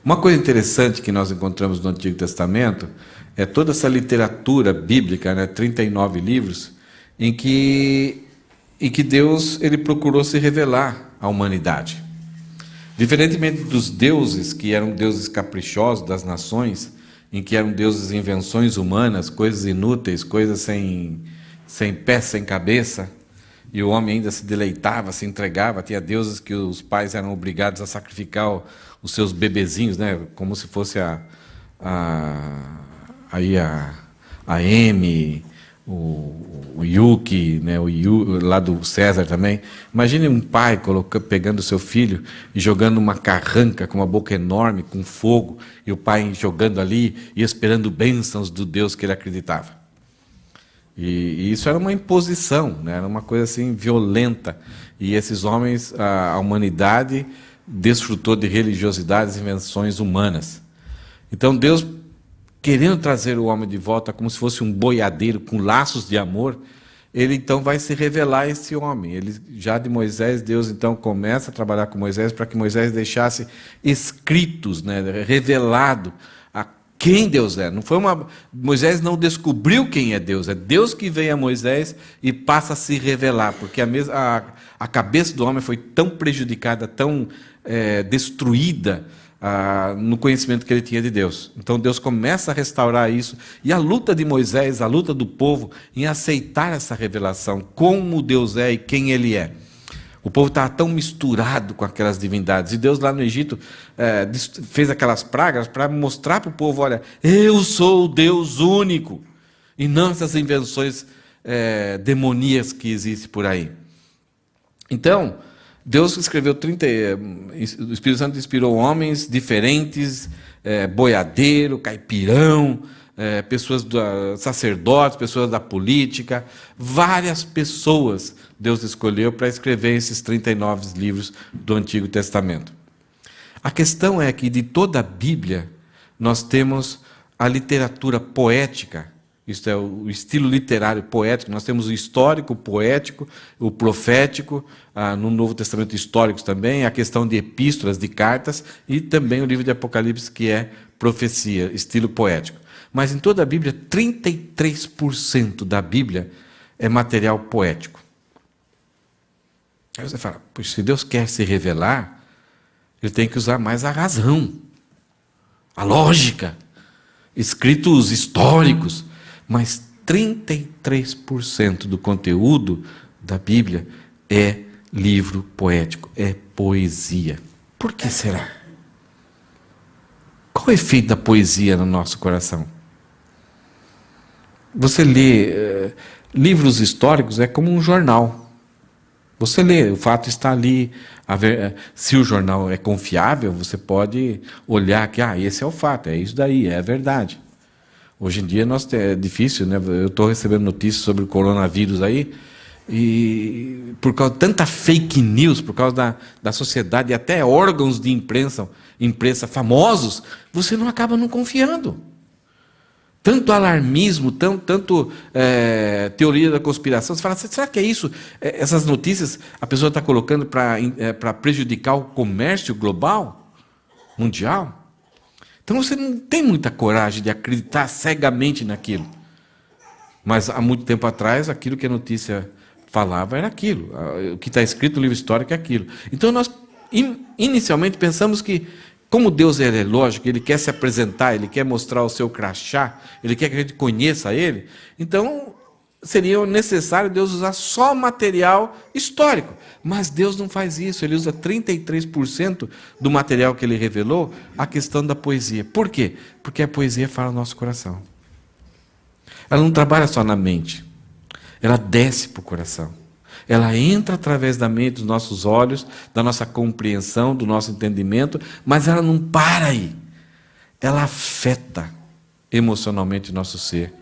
Uma coisa interessante que nós encontramos no Antigo Testamento é toda essa literatura bíblica, né, 39 livros, em que Deus ele procurou se revelar à humanidade. Diferentemente dos deuses, que eram deuses caprichosos das nações, em que eram deuses invenções humanas, coisas inúteis, coisas sem pé, sem cabeça, e o homem ainda se deleitava, se entregava. Tinha deuses que os pais eram obrigados a sacrificar os seus bebezinhos, né? Como se fosse a M, o Yuki, né? Lá do César também. Imagine um pai pegando o seu filho e jogando uma carranca com uma boca enorme, com fogo, e o pai jogando ali e esperando bênçãos do Deus que ele acreditava. E isso era uma imposição, né? Era uma coisa assim violenta. E esses homens, a humanidade desfrutou de religiosidades e invenções humanas. Então Deus, querendo trazer o homem de volta como se fosse um boiadeiro com laços de amor, ele então vai se revelar a esse homem. Ele, já de Moisés, Deus então começa a trabalhar com Moisés para que Moisés deixasse escritos, né, revelado a quem Deus é. Não foi Moisés não descobriu quem é Deus que veio a Moisés e passa a se revelar, porque a cabeça do homem foi tão prejudicada, tão destruída no conhecimento que ele tinha de Deus. Então Deus começa a restaurar isso, e a luta de Moisés, a luta do povo em aceitar essa revelação, como Deus é e quem Ele é. O povo estava tão misturado com aquelas divindades, e Deus lá no Egito fez aquelas pragas para mostrar para o povo: olha, eu sou o Deus único, e não essas invenções demoníacas que existem por aí. Então Deus escreveu o Espírito Santo inspirou homens diferentes, boiadeiro, caipirão, sacerdotes, pessoas da política, várias pessoas Deus escolheu para escrever esses 39 livros do Antigo Testamento. A questão é que de toda a Bíblia nós temos a literatura poética. Isto é o estilo literário poético. Nós temos o histórico, o poético, o profético, no Novo Testamento históricos também, a questão de epístolas, de cartas, e também o livro de Apocalipse, que é profecia, estilo poético. Mas em toda a Bíblia, 33% da Bíblia é material poético. Aí você fala: pois se Deus quer se revelar, Ele tem que usar mais a razão, a lógica, escritos históricos. Mas 33% do conteúdo da Bíblia é livro poético, é poesia. Por que será? Qual o efeito da poesia no nosso coração? Você lê livros históricos, é como um jornal. Você lê, o fato está ali. Se o jornal é confiável, você pode olhar que esse é o fato, é isso daí, é a verdade. Hoje em dia é difícil, né? Eu estou recebendo notícias sobre o coronavírus aí, e por causa de tanta fake news, por causa da sociedade, e até órgãos de imprensa famosos, você não acaba não confiando. Tanto alarmismo, tanto teoria da conspiração. Você fala: será que é isso? Essas notícias a pessoa está colocando para prejudicar o comércio global, mundial? Então você não tem muita coragem de acreditar cegamente naquilo. Mas há muito tempo atrás, aquilo que a notícia falava era aquilo. O que está escrito no livro histórico é aquilo. Então nós inicialmente pensamos que, como Deus é lógico, Ele quer se apresentar, Ele quer mostrar o seu crachá, Ele quer que a gente conheça Ele, então seria necessário Deus usar só material histórico. Mas Deus não faz isso. Ele usa 33% do material que Ele revelou, a questão da poesia. Por quê? Porque a poesia fala no nosso coração. Ela não trabalha só na mente. Ela desce para o coração. Ela entra através da mente, dos nossos olhos, da nossa compreensão, do nosso entendimento, mas ela não para aí. Ela afeta emocionalmente o nosso ser.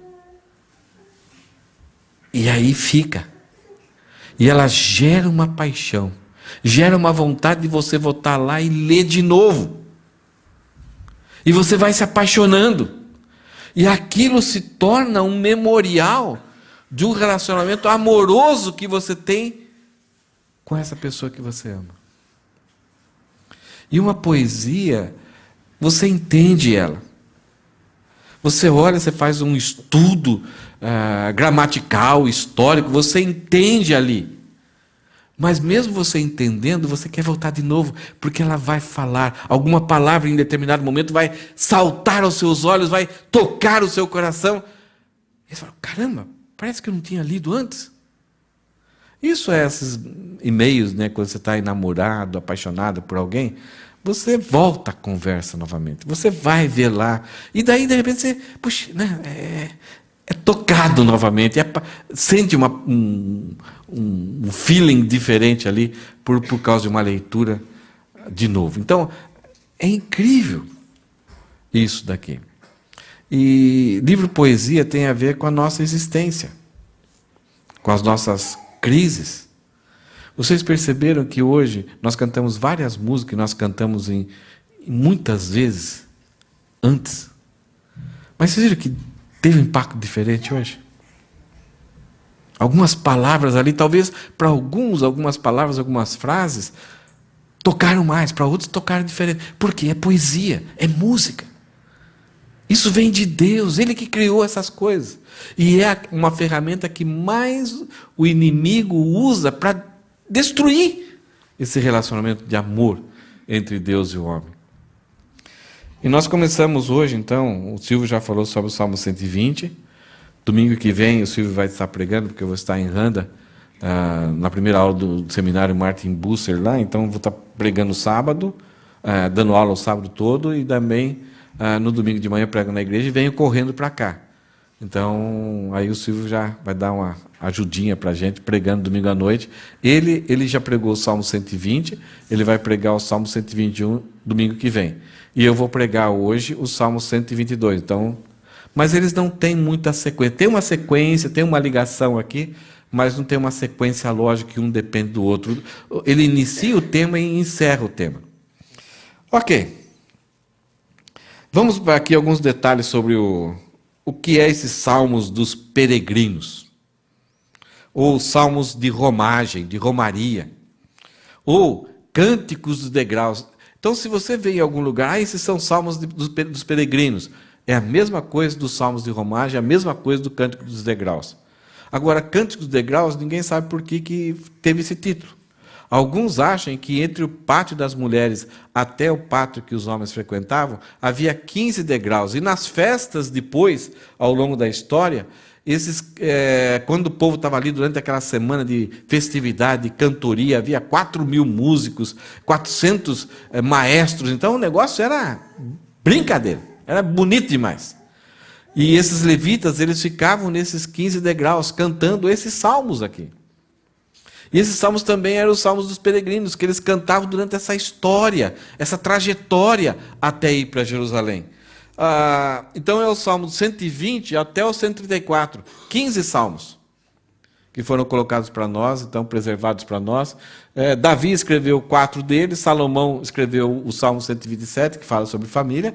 E aí fica. E ela gera uma paixão, gera uma vontade de você voltar lá e ler de novo. E você vai se apaixonando. E aquilo se torna um memorial de um relacionamento amoroso que você tem com essa pessoa que você ama. E uma poesia, Você entende ela. Você olha, você faz um estudo gramatical, histórico, você entende ali. Mas mesmo você entendendo, você quer voltar de novo, porque ela vai falar, alguma palavra em determinado momento vai saltar aos seus olhos, vai tocar o seu coração. E você fala, caramba, parece que eu não tinha lido antes. Isso é esses e-mails, né, quando você está enamorado, apaixonado por alguém, você volta à conversa novamente, você vai ver lá, e daí de repente você, puxa, né, é tocado novamente, sente um feeling diferente ali por causa de uma leitura de novo. Então, é incrível isso daqui. E livro poesia tem a ver com a nossa existência, com as nossas crises. Vocês perceberam que hoje nós cantamos várias músicas que nós cantamos muitas vezes antes? Mas vocês viram que teve um impacto diferente hoje? Algumas palavras ali, talvez para alguns, algumas palavras, algumas frases, tocaram mais, para outros tocaram diferente. Porque é poesia, é música. Isso vem de Deus, Ele que criou essas coisas. E é uma ferramenta que mais o inimigo usa para destruir esse relacionamento de amor entre Deus e o homem. E nós começamos hoje, então, o Silvio já falou sobre o Salmo 120. Domingo que vem o Silvio vai estar pregando, porque eu vou estar em Randa, na primeira aula do seminário Martin Busser lá, então eu vou estar pregando sábado, dando aula o sábado todo, e também no domingo de manhã prego na igreja e venho correndo para cá. Então, aí o Silvio já vai dar uma ajudinha para a gente, pregando domingo à noite. Ele já pregou o Salmo 120, ele vai pregar o Salmo 121 domingo que vem. E eu vou pregar hoje o Salmo 122. Então, mas eles não têm muita sequência. Tem uma sequência, tem uma ligação aqui, mas não tem uma sequência lógica que um depende do outro. Ele inicia o tema e encerra o tema. Ok. Vamos para aqui alguns detalhes sobre o que é esses salmos dos peregrinos, ou salmos de romagem, de romaria, ou cânticos dos degraus. Então, se você vê em algum lugar, esses são salmos dos peregrinos, é a mesma coisa dos salmos de romagem, é a mesma coisa do cântico dos degraus. Agora, cântico dos degraus, ninguém sabe por que teve esse título. Alguns acham que entre o pátio das mulheres até o pátio que os homens frequentavam, havia 15 degraus. E nas festas depois, ao longo da história, quando o povo estava ali durante aquela semana de festividade, de cantoria, havia 4.000 músicos, 400 maestros. Então o negócio era brincadeira, era bonito demais. E esses levitas, eles ficavam nesses 15 degraus, cantando esses salmos aqui. E esses salmos também eram os salmos dos peregrinos, que eles cantavam durante essa história, essa trajetória até ir para Jerusalém. Então é o Salmo 120 até o 134, 15 salmos, que foram colocados para nós, então preservados para nós. Davi escreveu 4 deles, Salomão escreveu o Salmo 127, que fala sobre família,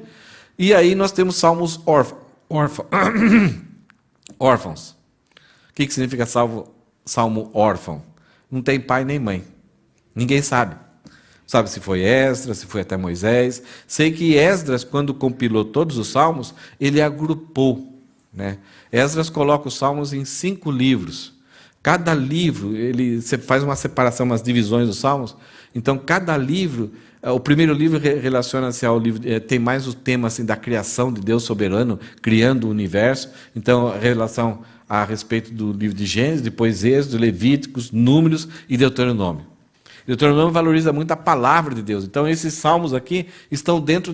e aí nós temos salmos órfãos. O que significa salmo órfão? Não tem pai nem mãe. Ninguém sabe. Sabe se foi Esdras, se foi até Moisés. Sei que Esdras, quando compilou todos os salmos, ele agrupou, né? Esdras coloca os salmos em 5 livros. Cada livro, você faz uma separação, umas divisões dos salmos. Então, cada livro, o primeiro livro relaciona-se ao livro, tem mais o tema assim, da criação de Deus soberano, criando o universo. Então, a relação a respeito do livro de Gênesis, depois Êxodo, Levíticos, Números e Deuteronômio. Deuteronômio valoriza muito a palavra de Deus. Então, esses salmos aqui estão dentro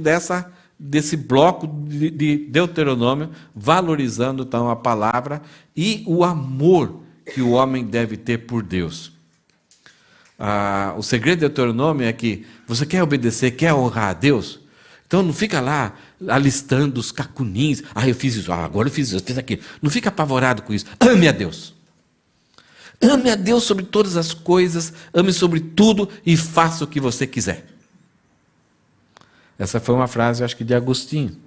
desse bloco de Deuteronômio, valorizando então a palavra e o amor que o homem deve ter por Deus. O segredo de Deuteronômio é que você quer obedecer, quer honrar a Deus, então não fica lá alistando os cacunins. Eu fiz isso, agora eu fiz isso, eu fiz aquilo. Não fica apavorado com isso. Ame a Deus. Ame a Deus sobre todas as coisas, ame sobre tudo e faça o que você quiser. Essa foi uma frase, acho que de Agostinho.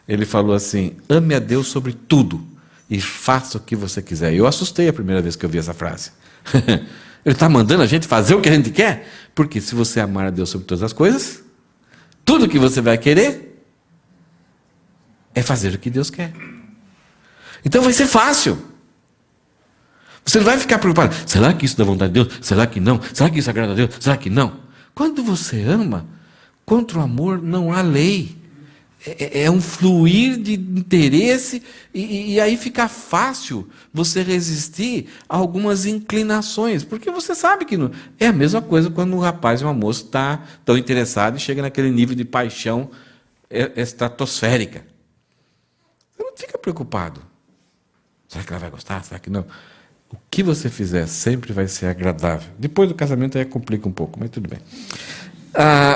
Ele falou assim, ame a Deus sobre tudo e faça o que você quiser. Eu assustei a primeira vez que eu vi essa frase. Ele está mandando a gente fazer o que a gente quer? Porque se você amar a Deus sobre todas as coisas, Tudo que você vai querer é fazer o que Deus quer. Então vai ser fácil. Você não vai ficar preocupado. Será que isso dá vontade de Deus? Será que não? Será que isso agrada a Deus? Será que não? Quando você ama, contra o amor não há lei. É um fluir de interesse e aí fica fácil você resistir a algumas inclinações, porque você sabe que não. É a mesma coisa quando um rapaz e uma moça estão interessados e chega naquele nível de paixão estratosférica. Você não fica preocupado. Será que ela vai gostar? Será que não? O que você fizer sempre vai ser agradável. Depois do casamento aí complica um pouco, mas tudo bem.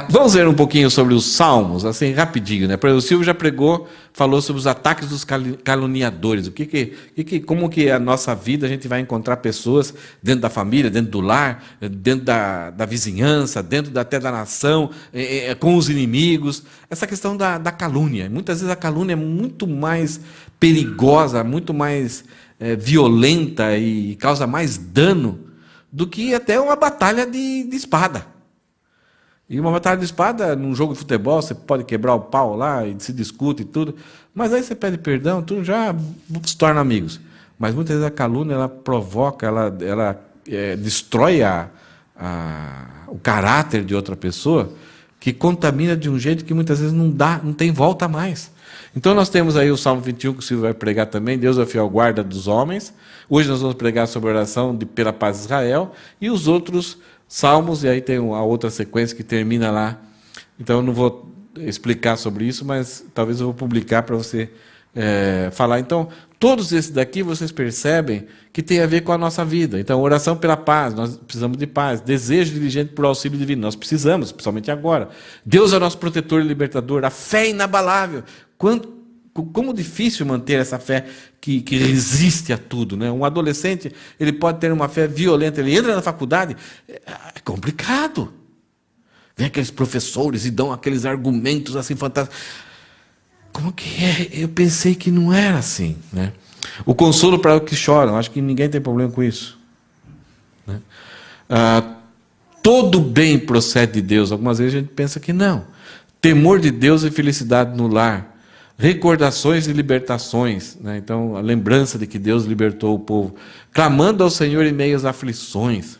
Vamos ver um pouquinho sobre os salmos, assim, rapidinho, né? O Silvio já falou sobre os ataques dos caluniadores. Como que a nossa vida a gente vai encontrar pessoas dentro da família, dentro do lar, dentro da vizinhança, até da nação, com os inimigos. Essa questão da calúnia. Muitas vezes a calúnia é muito mais perigosa, muito mais violenta e causa mais dano do que até uma batalha de espada. E uma batalha de espada, num jogo de futebol, você pode quebrar o pau lá e se discute e tudo, mas aí você pede perdão, tudo já se torna amigos. Mas muitas vezes a calúnia, ela provoca, ela destrói o caráter de outra pessoa, que contamina de um jeito que muitas vezes não tem volta mais. Então nós temos aí o Salmo 21, que o Silvio vai pregar também, Deus é o fiel guarda dos homens. Hoje nós vamos pregar sobre a oração pela paz de Israel, e os outros salmos, e aí tem a outra sequência que termina lá. Então eu não vou explicar sobre isso, mas talvez eu vou publicar para você falar. Então, todos esses daqui vocês percebem que tem a ver com a nossa vida. Então, oração pela paz, nós precisamos de paz. Desejo diligente por auxílio divino, nós precisamos, principalmente agora. Deus é o nosso protetor e libertador, a fé inabalável. Como difícil manter essa fé que resiste a tudo, né? Um adolescente, ele pode ter uma fé violenta, ele entra na faculdade, é complicado. Vem aqueles professores e dão aqueles argumentos assim fantásticos. Como que é? Eu pensei que não era assim, né? O consolo para os que choram, acho que ninguém tem problema com isso, né? Todo bem procede de Deus, algumas vezes a gente pensa que não. Temor de Deus e felicidade no lar. Recordações e libertações, né? Então, a lembrança de que Deus libertou o povo, clamando ao Senhor em meio às aflições,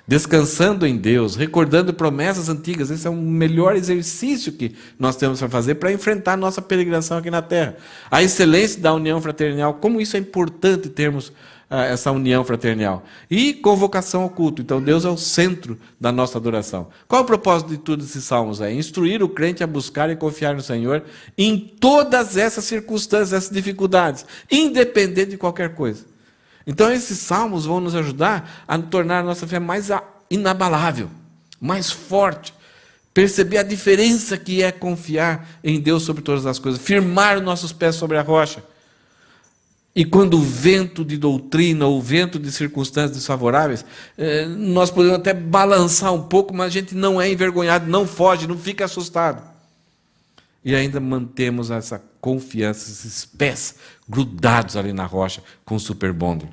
descansando em Deus, recordando promessas antigas. Esse é o melhor exercício que nós temos para fazer para enfrentar a nossa peregrinação aqui na Terra. A excelência da união fraternal, como isso é importante termos essa união fraternal. E convocação ao culto. Então, Deus é o centro da nossa adoração. Qual é o propósito de todos esses salmos? É instruir o crente a buscar e confiar no Senhor em todas essas circunstâncias, essas dificuldades, independente de qualquer coisa. Então, esses salmos vão nos ajudar a tornar a nossa fé mais inabalável, mais forte, perceber a diferença que é confiar em Deus sobre todas as coisas, firmar os nossos pés sobre a rocha. E quando o vento de doutrina, o vento de circunstâncias desfavoráveis, nós podemos até balançar um pouco, mas a gente não é envergonhado, não foge, não fica assustado. E ainda mantemos essa confiança, esses pés grudados ali na rocha com o super bonder.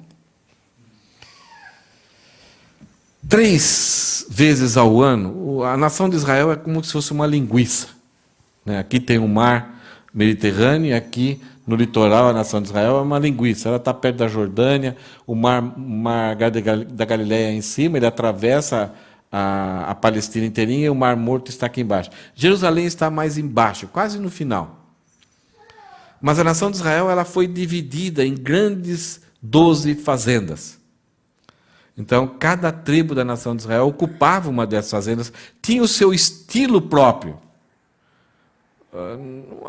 3 vezes ao ano, a nação de Israel é como se fosse uma linguiça, né? Aqui tem o mar Mediterrâneo, e aqui no litoral a nação de Israel é uma linguiça. Ela está perto da Jordânia, o mar da Galileia em cima, ele atravessa a Palestina inteirinha, e o Mar Morto está aqui embaixo. Jerusalém está mais embaixo, quase no final. Mas a nação de Israel ela foi dividida em grandes 12 fazendas. Então, cada tribo da nação de Israel ocupava uma dessas fazendas, tinha o seu estilo próprio.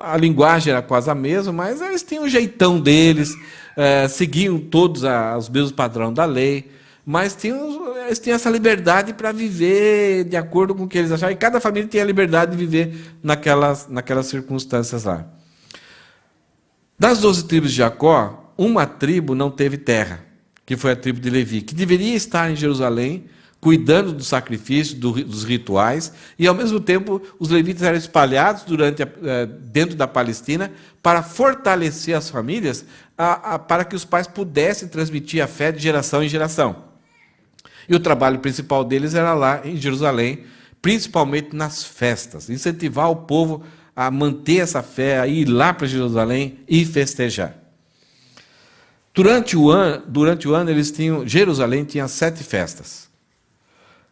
A linguagem era quase a mesma, mas eles tinham o jeitão deles, seguiam todos os mesmos padrões da lei, mas eles tinham essa liberdade para viver de acordo com o que eles achavam, e cada família tinha a liberdade de viver naquelas circunstâncias lá. Das 12 tribos de Jacó, uma tribo não teve terra, que foi a tribo de Levi, que deveria estar em Jerusalém, cuidando do sacrifício, dos rituais, e ao mesmo tempo os levitas eram espalhados dentro da Palestina para fortalecer as famílias, para que os pais pudessem transmitir a fé de geração em geração. E o trabalho principal deles era lá em Jerusalém, principalmente nas festas, incentivar o povo a manter essa fé, a ir lá para Jerusalém e festejar. Durante o ano Jerusalém tinha 7 festas.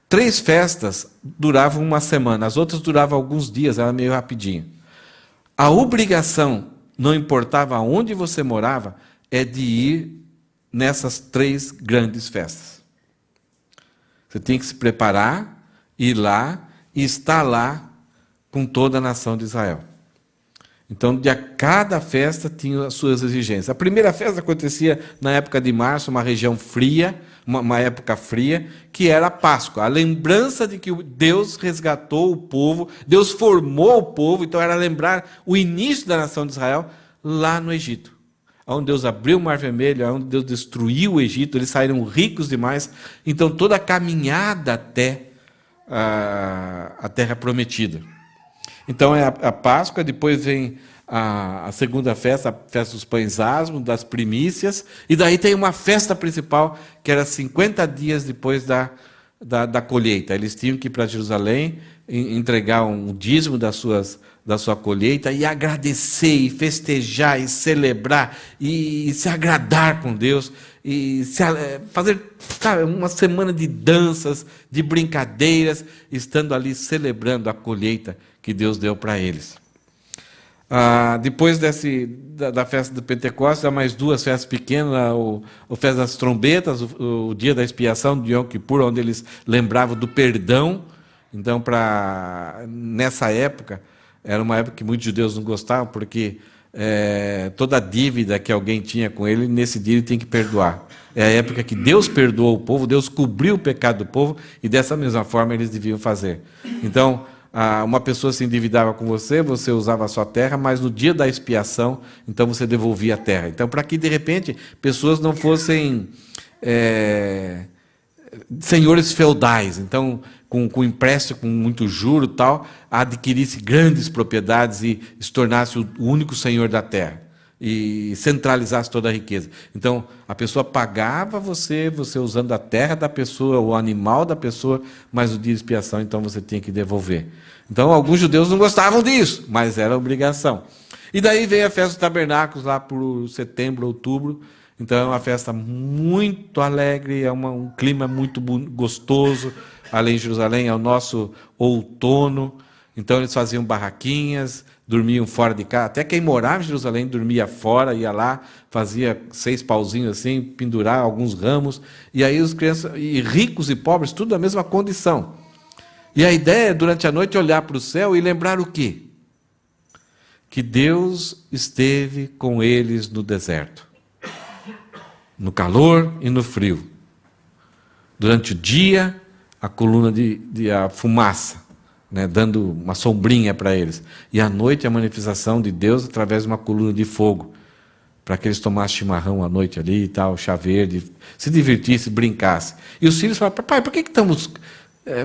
3 festas duravam uma semana, as outras duravam alguns dias, era meio rapidinho. A obrigação, não importava onde você morava, é de ir nessas 3 grandes festas. Você tem que se preparar, ir lá e estar lá com toda a nação de Israel. Então, cada festa tinha as suas exigências. A primeira festa acontecia na época de março, uma região fria, uma época fria, que era a Páscoa. A lembrança de que Deus resgatou o povo, Deus formou o povo, então era lembrar o início da nação de Israel lá no Egito. Onde Deus abriu o Mar Vermelho, onde Deus destruiu o Egito, eles saíram ricos demais. Então, toda a caminhada até a Terra Prometida. Então, é a Páscoa, depois vem a segunda festa, a festa dos pães asmos, das primícias, e daí tem uma festa principal, que era 50 dias depois da colheita. Eles tinham que ir para Jerusalém, entregar um dízimo da sua colheita, e agradecer, e festejar, e celebrar, e se agradar com Deus, e fazer uma semana de danças, de brincadeiras, estando ali celebrando a colheita que Deus deu para eles. Depois da festa do Pentecostes, há mais 2 festas pequenas, o festa das trombetas, o dia da expiação, de Yom Kippur, onde eles lembravam do perdão. Então, nessa época, era uma época que muitos judeus não gostavam, porque toda dívida que alguém tinha com ele, nesse dia ele tem que perdoar. É a época que Deus perdoou o povo, Deus cobriu o pecado do povo, e dessa mesma forma eles deviam fazer. Então, uma pessoa se endividava com você usava a sua terra, mas no dia da expiação, então você devolvia a terra. Então, para que, de repente, pessoas não fossem senhores feudais, então, com empréstimo, com muito juro e tal, adquirisse grandes propriedades e se tornasse o único senhor da terra, e centralizasse toda a riqueza. Então, a pessoa pagava você usando a terra da pessoa, o animal da pessoa, mas no dia de expiação, então, você tinha que devolver. Então, alguns judeus não gostavam disso, mas era obrigação. E daí veio a festa dos tabernáculos, lá por setembro, outubro. Então, é uma festa muito alegre, é um clima muito gostoso. Além de Jerusalém, é o nosso outono. Então, eles faziam barraquinhas, dormiam fora de casa. Até quem morava em Jerusalém dormia fora, ia lá, fazia 6 pauzinhos assim, pendurar alguns ramos. E aí os crianças, e ricos e pobres, tudo na mesma condição. E a ideia é, durante a noite, olhar para o céu e lembrar o quê? Que Deus esteve com eles no deserto. No calor e no frio. Durante o dia, a coluna a fumaça, né, dando uma sombrinha para eles. E à noite, a manifestação de Deus através de uma coluna de fogo, para que eles tomassem chimarrão à noite ali e tal, chá verde, se divertissem, brincassem. E os filhos falavam: papai, por que estamos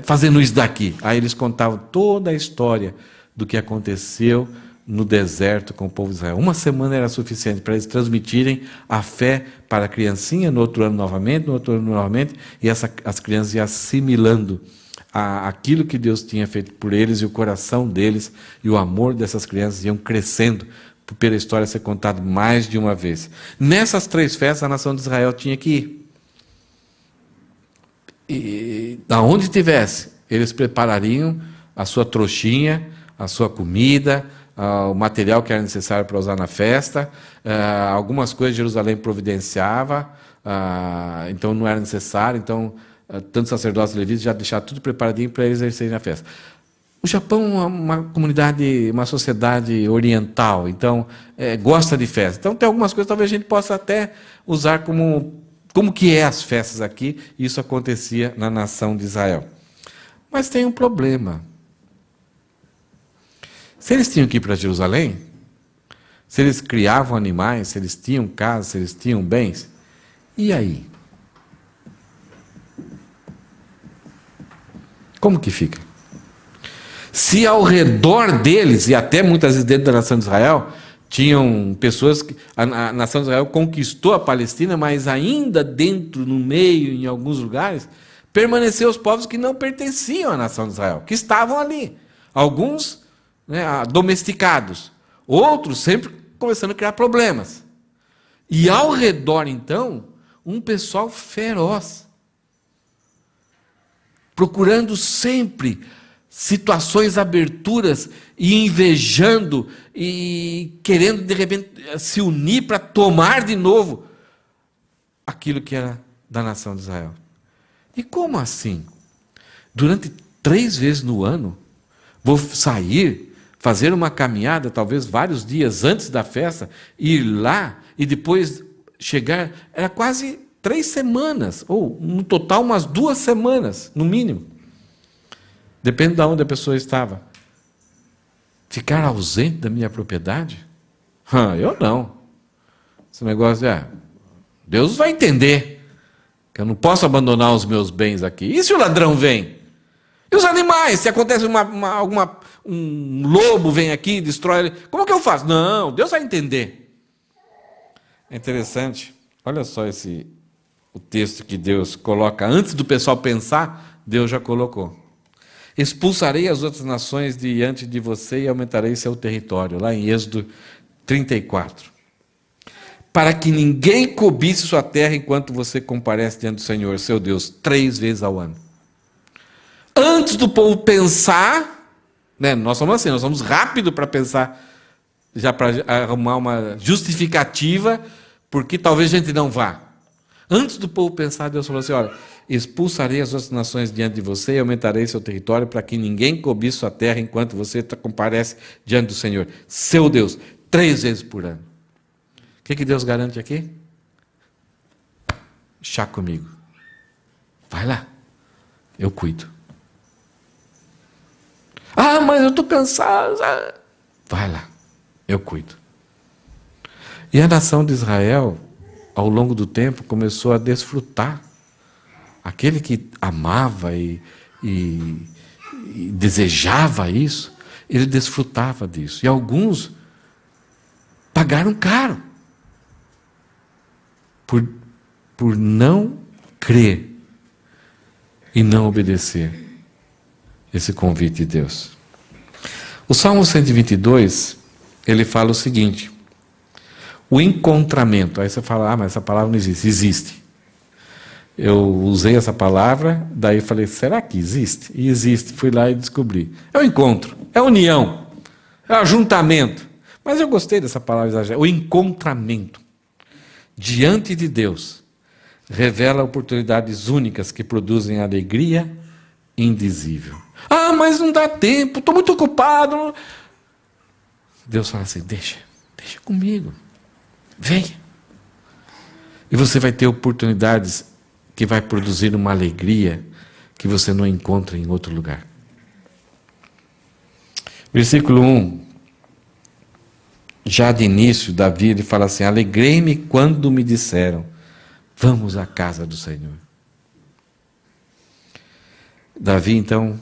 fazendo isso daqui? Aí eles contavam toda a história do que aconteceu no deserto com o povo de Israel. Uma semana era suficiente para eles transmitirem a fé para a criancinha, no outro ano novamente, e as crianças iam assimilando aquilo que Deus tinha feito por eles, e o coração deles e o amor dessas crianças iam crescendo, pela história ser contada mais de uma vez. Nessas 3 festas, a nação de Israel tinha que ir. E aonde estivesse, eles preparariam a sua trouxinha, a sua comida, o material que era necessário para usar na festa, algumas coisas Jerusalém providenciava, então não era necessário, então tanto sacerdotes e levitas já deixaram tudo preparadinho para eles exercerem a festa. O Japão é uma comunidade, uma sociedade oriental, então gosta de festa. Então tem algumas coisas que talvez a gente possa até usar como que é as festas aqui, e isso acontecia na nação de Israel. Mas tem um problema. Se eles tinham que ir para Jerusalém, se eles criavam animais, se eles tinham casas, se eles tinham bens, e aí? Como que fica? Se ao redor deles, e até muitas vezes dentro da nação de Israel, tinham pessoas que a nação de Israel conquistou a Palestina, mas ainda dentro, no meio, em alguns lugares, permaneceram os povos que não pertenciam à nação de Israel, que estavam ali. Alguns, né, domesticados, outros sempre começando a criar problemas. E ao redor, então, um pessoal feroz, procurando sempre situações, aberturas, e invejando, e querendo, de repente, se unir para tomar de novo aquilo que era da nação de Israel. E como assim? Durante 3 vezes no ano, vou sair, fazer uma caminhada, talvez vários dias antes da festa, ir lá e depois chegar, era quase 3 semanas, ou no total umas 2 semanas, no mínimo. Depende de onde a pessoa estava. Ficar ausente da minha propriedade? Eu não. Esse negócio Deus vai entender que eu não posso abandonar os meus bens aqui. E se o ladrão vem? E os animais? Se acontece um lobo vem aqui e destrói ele, como que eu faço? Não, Deus vai entender. É interessante. Olha só o texto que Deus coloca. Antes do pessoal pensar, Deus já colocou. Expulsarei as outras nações diante de você e aumentarei seu território. Lá em Êxodo 34. Para que ninguém cobice sua terra enquanto você comparece diante do Senhor, seu Deus, 3 vezes ao ano. Antes do povo pensar, né, nós somos assim, nós somos rápidos para pensar, já para arrumar uma justificativa, porque talvez a gente não vá. Antes do povo pensar, Deus falou assim, olha, expulsarei as outras nações diante de você e aumentarei seu território para que ninguém cobice sua terra enquanto você comparece diante do Senhor, seu Deus, 3 vezes por ano. O que Deus garante aqui? Chá comigo. Vai lá, eu cuido. Mas eu estou cansado. Vai lá, eu cuido. E a nação de Israel, ao longo do tempo, começou a desfrutar. Aquele que amava e desejava isso, ele desfrutava disso. E alguns pagaram caro por não crer e não obedecer esse convite de Deus. O Salmo 122, ele fala o seguinte: o encontramento. Aí você fala, mas essa palavra não existe. Existe. Eu usei essa palavra, daí falei, será que existe? E existe. Fui lá e descobri. É o encontro, é a união, é o ajuntamento. Mas eu gostei dessa palavra exagerada. O encontramento diante de Deus revela oportunidades únicas que produzem alegria indizível. Mas não dá tempo, estou muito ocupado. Deus fala assim, deixa comigo. Vem. E você vai ter oportunidades que vai produzir uma alegria que você não encontra em outro lugar. Versículo 1. Já de início, Davi ele fala assim, alegrei-me quando me disseram, vamos à casa do Senhor. Davi, então,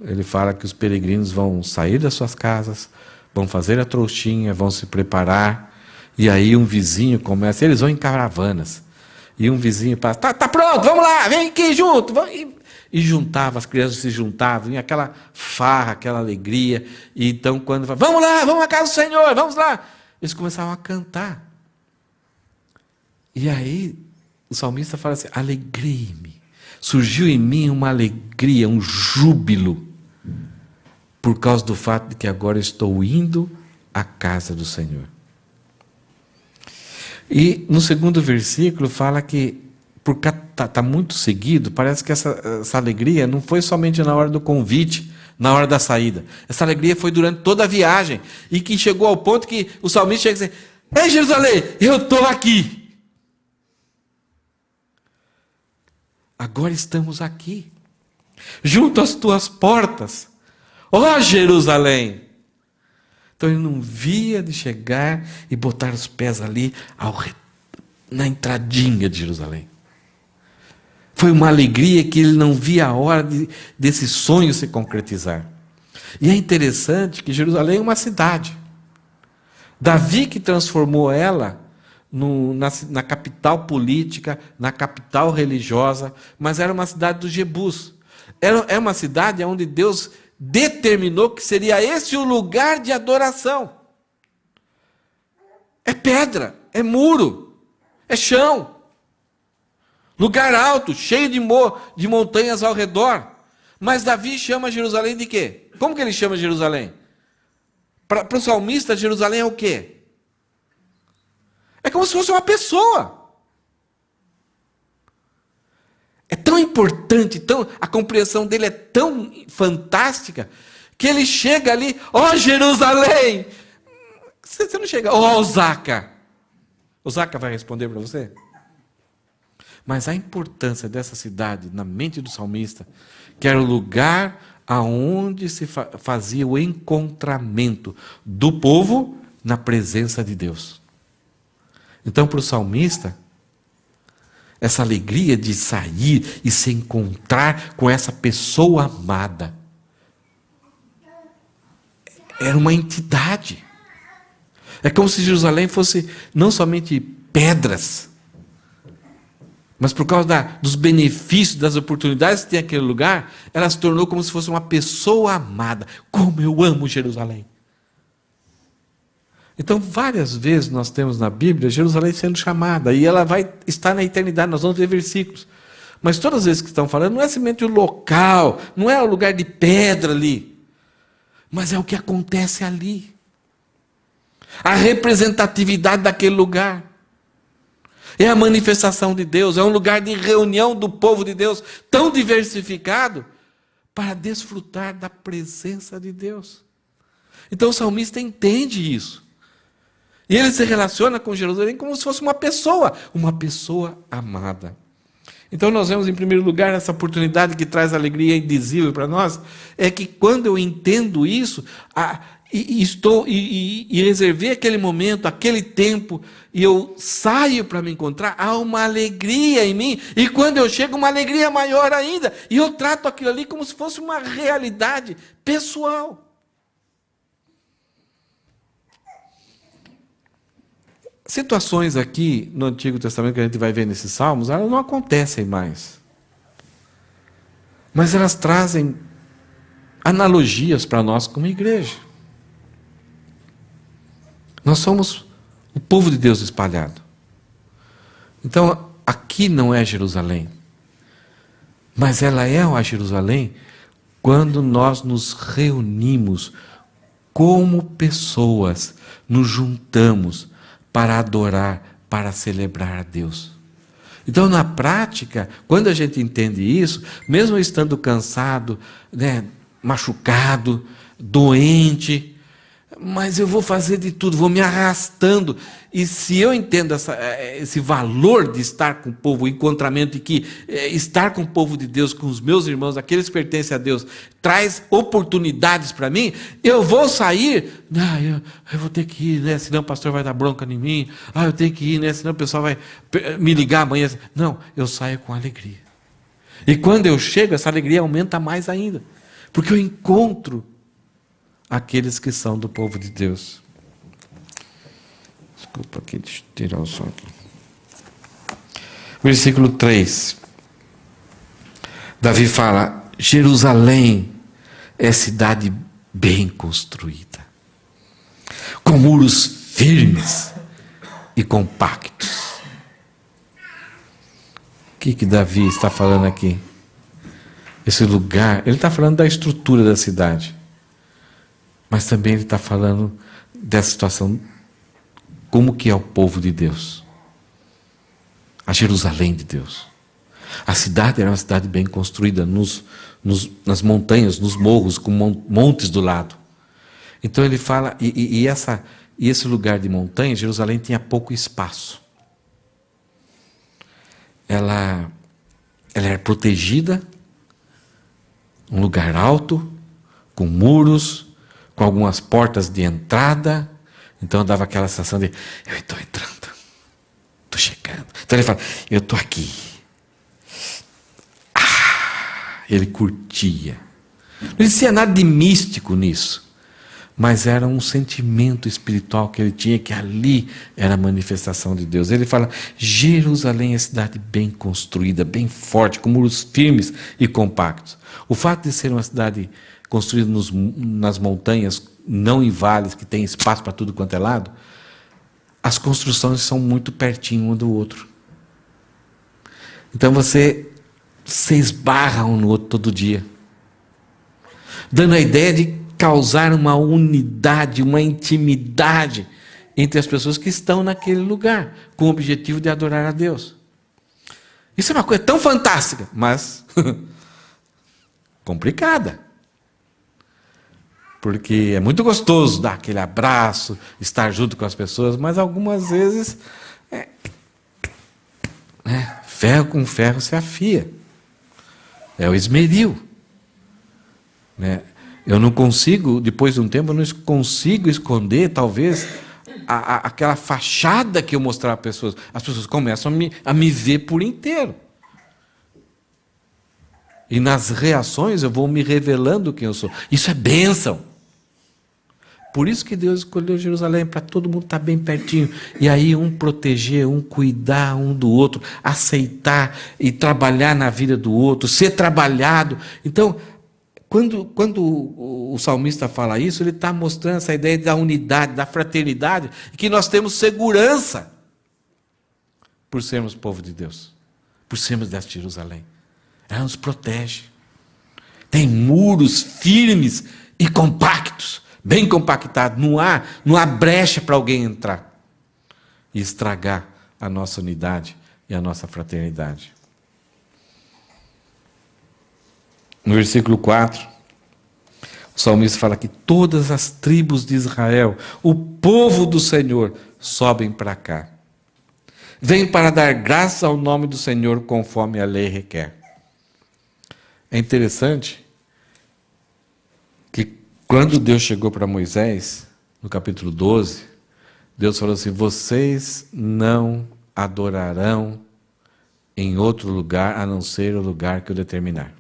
ele fala que os peregrinos vão sair das suas casas, vão fazer a trouxinha, vão se preparar, e aí um vizinho começa, eles vão em caravanas, e um vizinho passa, tá pronto, vamos lá, vem aqui junto, e juntava, as crianças se juntavam, e aquela farra, aquela alegria, e então quando fala, vamos lá, vamos à casa do Senhor, vamos lá, eles começavam a cantar. E aí o salmista fala assim, alegrei-me, surgiu em mim uma alegria, um júbilo, por causa do fato de que agora estou indo à casa do Senhor. E no segundo versículo fala que, porque está muito seguido, parece que essa alegria não foi somente na hora do convite, na hora da saída. Essa alegria foi durante toda a viagem, e que chegou ao ponto que o salmista chega a dizer, ei Jerusalém, eu estou aqui. Agora estamos aqui, junto às tuas portas. Ó Jerusalém! Então ele não via de chegar e botar os pés ali na entradinha de Jerusalém. Foi uma alegria que ele não via a hora desse sonho se concretizar. E é interessante que Jerusalém é uma cidade. Davi que transformou ela na capital política, na capital religiosa, mas era uma cidade dos Jebus. É uma cidade onde Deus determinou que seria esse o lugar de adoração. É pedra, é muro, é chão. Lugar alto, cheio de montanhas ao redor. Mas Davi chama Jerusalém de quê? Como que ele chama Jerusalém? Para o salmista, Jerusalém é o quê? É como se fosse uma pessoa. É tão importante, a compreensão dele é tão fantástica, que ele chega ali, ó Jerusalém! Você não chega, ó Osaca! Osaca vai responder para você? Mas a importância dessa cidade na mente do salmista, que era o lugar aonde se fazia o encontramento do povo na presença de Deus. Então, para o salmista, essa alegria de sair e se encontrar com essa pessoa amada era uma entidade. É como se Jerusalém fosse não somente pedras, mas por causa dos benefícios, das oportunidades que tem aquele lugar, ela se tornou como se fosse uma pessoa amada. Como eu amo Jerusalém! Então, várias vezes nós temos na Bíblia Jerusalém sendo chamada, e ela vai estar na eternidade, nós vamos ver versículos. Mas todas as vezes que estão falando, não é simplesmente o local, não é o lugar de pedra ali, mas é o que acontece ali. A representatividade daquele lugar. É a manifestação de Deus, é um lugar de reunião do povo de Deus, tão diversificado, para desfrutar da presença de Deus. Então o salmista entende isso. E ele se relaciona com Jerusalém como se fosse uma pessoa amada. Então nós vemos, em primeiro lugar, essa oportunidade que traz alegria indizível para nós, é que quando eu entendo isso, e reservei aquele momento, aquele tempo, e eu saio para me encontrar, há uma alegria em mim, e quando eu chego, uma alegria maior ainda, e eu trato aquilo ali como se fosse uma realidade pessoal. Situações aqui no Antigo Testamento que a gente vai ver nesses salmos, elas não acontecem mais. Mas elas trazem analogias para nós como igreja. Nós somos o povo de Deus espalhado. Então, aqui não é Jerusalém, mas ela é a Jerusalém quando nós nos reunimos como pessoas, nos juntamos para adorar, para celebrar a Deus. Então, na prática, quando a gente entende isso, mesmo estando cansado, machucado, doente, mas eu vou fazer de tudo, vou me arrastando. E se eu entendo esse valor de estar com o povo, o encontramento, e que estar com o povo de Deus, com os meus irmãos, aqueles que pertencem a Deus, traz oportunidades para mim, eu vou sair, eu vou ter que ir, né? Senão o pastor vai dar bronca em mim, eu tenho que ir, né? Senão o pessoal vai me ligar amanhã. Não, eu saio com alegria. E quando eu chego, essa alegria aumenta mais ainda, porque eu encontro aqueles que são do povo de Deus. Desculpa aqui, deixa eu tirar o som aqui. Versículo 3. Davi fala: Jerusalém é cidade bem construída, com muros firmes e compactos. O que Davi está falando aqui? Esse lugar, ele está falando da estrutura da cidade. Mas também ele está falando dessa situação, como que é o povo de Deus. A Jerusalém de Deus. A cidade era uma cidade bem construída, nas montanhas, nos morros, com montes do lado. Então ele fala, e esse lugar de montanha, Jerusalém tinha pouco espaço. Ela era protegida, um lugar alto, com muros, com algumas portas de entrada. Então dava aquela sensação de, eu estou entrando, estou chegando. Então ele fala, eu estou aqui. Ele curtia. Não existia nada de místico nisso. mas era um sentimento espiritual que ele tinha, que ali era a manifestação de Deus. Ele fala: Jerusalém é cidade bem construída, bem forte, com muros firmes e compactos. O fato de ser uma cidade construída nas montanhas, não em vales, que tem espaço para tudo quanto é lado, as construções são muito pertinho um do outro. Então você esbarra um no outro todo dia, dando a ideia de causar uma unidade, uma intimidade entre as pessoas que estão naquele lugar, com o objetivo de adorar a Deus. Isso é uma coisa tão fantástica, mas complicada. Porque é muito gostoso dar aquele abraço, estar junto com as pessoas, mas algumas vezes ferro com ferro se afia. É o esmeril. Eu não consigo, depois de um tempo, eu não consigo esconder, talvez, aquela fachada que eu mostrar às pessoas. As pessoas começam a me ver por inteiro. E nas reações eu vou me revelando quem eu sou. Isso é bênção. Por isso que Deus escolheu Jerusalém, para todo mundo estar bem pertinho. E aí um proteger, um cuidar um do outro, aceitar e trabalhar na vida do outro, ser trabalhado. Então, quando o salmista fala isso, ele está mostrando essa ideia da unidade, da fraternidade, e que nós temos segurança por sermos povo de Deus, por sermos desta Jerusalém. Ela nos protege. Tem muros firmes e compactos, bem compactados. Não há brecha para alguém entrar e estragar a nossa unidade e a nossa fraternidade. No versículo 4, o salmista fala que todas as tribos de Israel, o povo do Senhor, sobem para cá. Vem para dar graças ao nome do Senhor, conforme a lei requer. É interessante que quando Deus chegou para Moisés, no capítulo 12, Deus falou assim: vocês não adorarão em outro lugar, a não ser o lugar que eu determinar.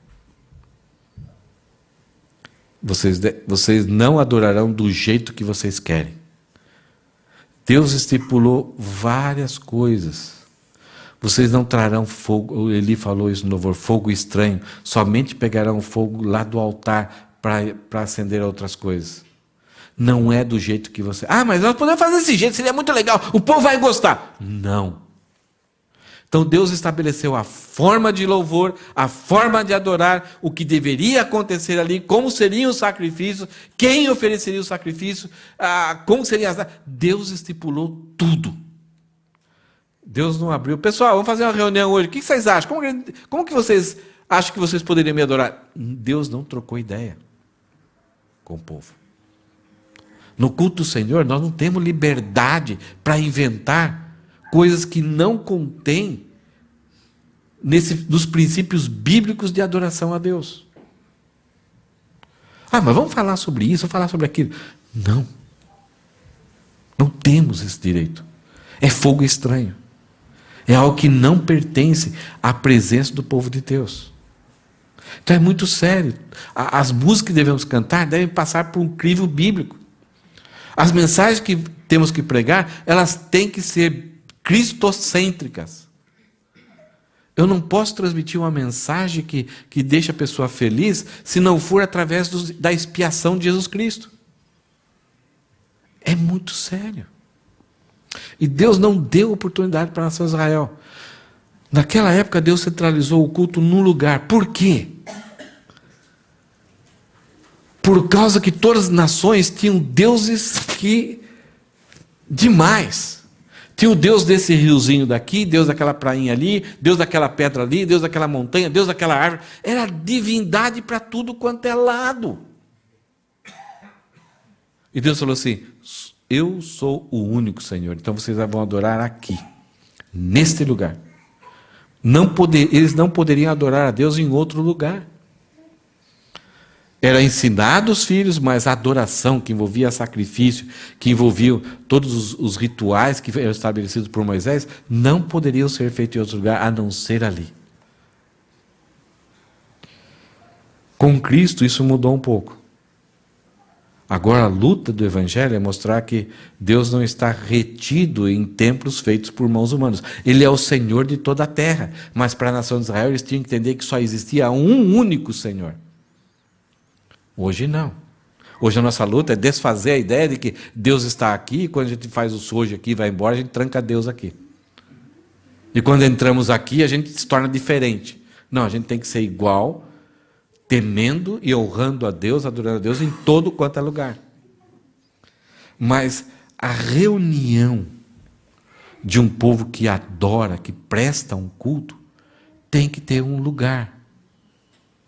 Vocês não adorarão do jeito que vocês querem. Deus estipulou várias coisas. Vocês não trarão fogo, Eli falou isso no louvor, fogo estranho, somente pegarão fogo lá do altar para acender outras coisas. Não é do jeito que você... mas nós podemos fazer desse jeito, seria muito legal, o povo vai gostar. Não. Então Deus estabeleceu a forma de louvor, a forma de adorar, o que deveria acontecer ali, como seriam os sacrifícios, quem ofereceria o sacrifício, como seria as... Deus estipulou tudo. Deus não abriu. Pessoal, vamos fazer uma reunião hoje. O que vocês acham? Como que vocês acham que vocês poderiam me adorar? Deus não trocou ideia com o povo. No culto do Senhor, nós não temos liberdade para inventar coisas que não contém nos princípios bíblicos de adoração a Deus. Mas vamos falar sobre isso, vamos falar sobre aquilo. Não. Não temos esse direito. É fogo estranho. É algo que não pertence à presença do povo de Deus. Então é muito sério. As músicas que devemos cantar devem passar por um crivo bíblico. As mensagens que temos que pregar, elas têm que ser cristocêntricas. Eu não posso transmitir uma mensagem que deixa a pessoa feliz se não for através da expiação de Jesus Cristo. É muito sério. E Deus não deu oportunidade para a nação de Israel. Naquela época, Deus centralizou o culto num lugar. Por quê? Por causa que todas as nações tinham deuses demais. Tinha o Deus desse riozinho daqui, Deus daquela prainha ali, Deus daquela pedra ali, Deus daquela montanha, Deus daquela árvore. Era divindade para tudo quanto é lado. E Deus falou assim: eu sou o único Senhor, então vocês vão adorar aqui, neste lugar. Eles não poderiam adorar a Deus em outro lugar. Era ensinado os filhos, mas a adoração que envolvia sacrifício, que envolvia todos os rituais que eram estabelecidos por Moisés, não poderiam ser feitos em outro lugar, a não ser ali. Com Cristo isso mudou um pouco. Agora a luta do Evangelho é mostrar que Deus não está retido em templos feitos por mãos humanas. Ele é o Senhor de toda a terra. Mas para a nação de Israel eles tinham que entender que só existia um único Senhor. Hoje não. Hoje a nossa luta é desfazer a ideia de que Deus está aqui e quando a gente faz o sojo aqui e vai embora, a gente tranca Deus aqui. E quando entramos aqui, a gente se torna diferente. Não, a gente tem que ser igual, temendo e honrando a Deus, adorando a Deus em todo quanto é lugar. Mas a reunião de um povo que adora, que presta um culto, tem que ter um lugar.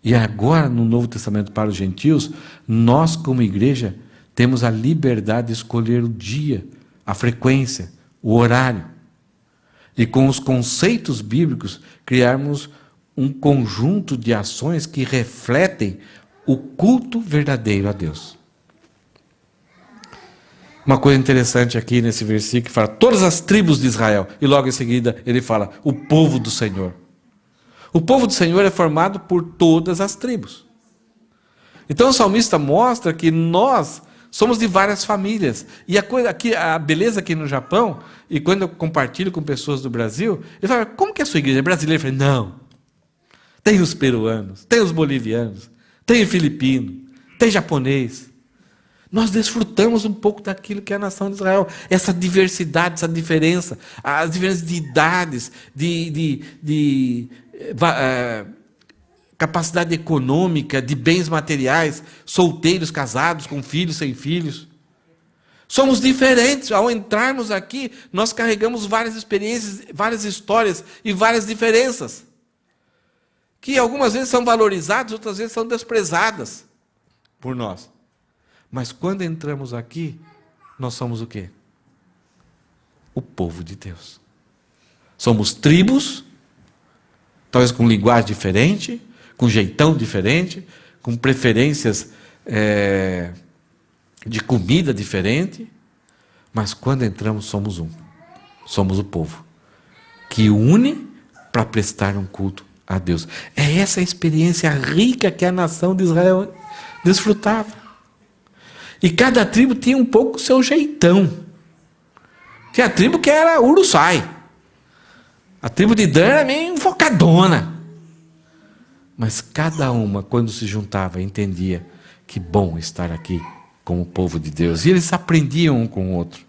E agora, no Novo Testamento para os gentios, nós como igreja temos a liberdade de escolher o dia, a frequência, o horário. E com os conceitos bíblicos, criarmos um conjunto de ações que refletem o culto verdadeiro a Deus. Uma coisa interessante aqui nesse versículo que fala todas as tribos de Israel, e logo em seguida ele fala o povo do Senhor. O povo do Senhor é formado por todas as tribos. Então o salmista mostra que nós somos de várias famílias. E a beleza aqui no Japão, e quando eu compartilho com pessoas do Brasil, eles falam, como que é a sua igreja? É brasileira? Eu falei, não. Tem os peruanos, tem os bolivianos, tem o filipino, tem japonês. Nós desfrutamos um pouco daquilo que é a nação de Israel. Essa diversidade, essa diferença, as diferenças de idades, capacidade econômica, de bens materiais, solteiros, casados, com filhos, sem filhos. Somos diferentes. Ao entrarmos aqui, nós carregamos várias experiências, várias histórias e várias diferenças. Que algumas vezes são valorizadas, outras vezes são desprezadas por nós. Mas quando entramos aqui, nós somos o quê? O povo de Deus. Somos tribos, talvez com linguagem diferente, com jeitão diferente, com preferências de comida diferente, mas quando entramos somos um. Somos o povo que une para prestar um culto a Deus. É essa a experiência rica que a nação de Israel desfrutava. E cada tribo tinha um pouco o seu jeitão. Tinha a tribo que era uruçai. A tribo de Dan era meio focadona. Mas cada uma, quando se juntava, entendia que bom estar aqui com o povo de Deus. E eles aprendiam um com o outro.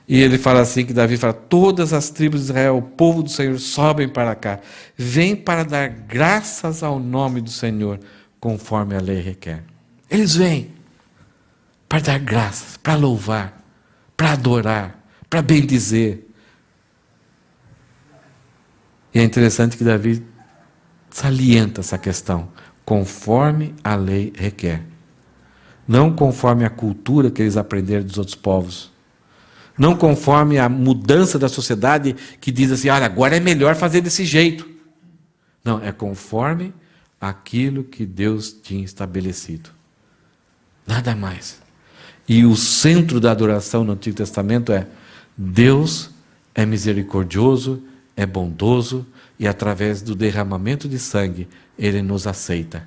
E ele fala assim, que Davi fala, todas as tribos de Israel, o povo do Senhor, sobem para cá. Vêm para dar graças ao nome do Senhor, conforme a lei requer. Eles vêm para dar graças, para louvar, para adorar, para bendizer. E é interessante que Davi salienta essa questão, conforme a lei requer. Não conforme a cultura que eles aprenderam dos outros povos. Não conforme a mudança da sociedade que diz assim, olha, agora é melhor fazer desse jeito. Não, é conforme aquilo que Deus tinha estabelecido. Nada mais. E o centro da adoração no Antigo Testamento é Deus é misericordioso, é bondoso e através do derramamento de sangue Ele nos aceita.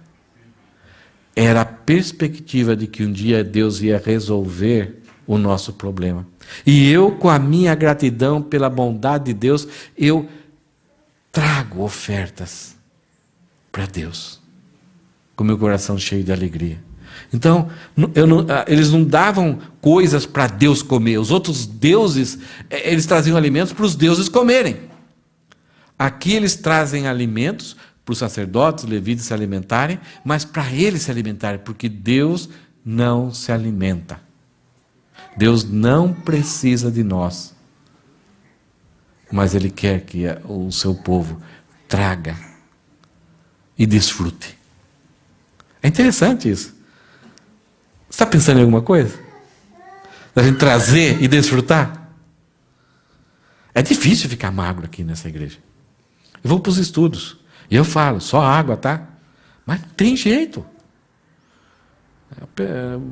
Era a perspectiva de que um dia Deus ia resolver o nosso problema. E eu, com a minha gratidão pela bondade de Deus, eu trago ofertas para Deus, com meu coração cheio de alegria. Então, eles não davam coisas para Deus comer. Os outros deuses, eles traziam alimentos para os deuses comerem. Aqui eles trazem alimentos para os sacerdotes, levitas se alimentarem, mas para eles se alimentarem, porque Deus não se alimenta. Deus não precisa de nós, mas Ele quer que o seu povo traga e desfrute. É interessante isso. Você está pensando em alguma coisa? Da gente trazer e desfrutar? É difícil ficar magro aqui nessa igreja. Eu vou para os estudos, e eu falo, só água, tá? Mas tem jeito.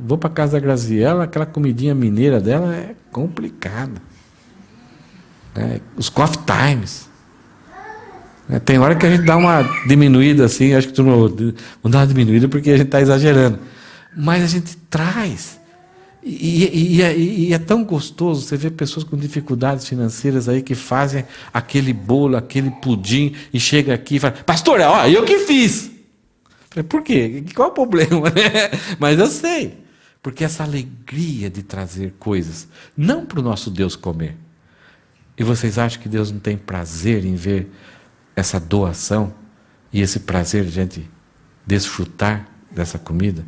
Vou para a casa da Graziella, aquela comidinha mineira dela é complicada. Os coffee times. Tem hora que a gente dá uma diminuída assim, acho que tu não vamos dar uma diminuída porque a gente está exagerando. mas a gente traz. E é tão gostoso você ver pessoas com dificuldades financeiras aí que fazem aquele bolo, aquele pudim, e chega aqui e fala, pastor, ó, eu que fiz. Falei, por quê? Qual é o problema? Mas eu sei. Porque essa alegria de trazer coisas, não para o nosso Deus comer. E vocês acham que Deus não tem prazer em ver essa doação e esse prazer de a gente desfrutar dessa comida?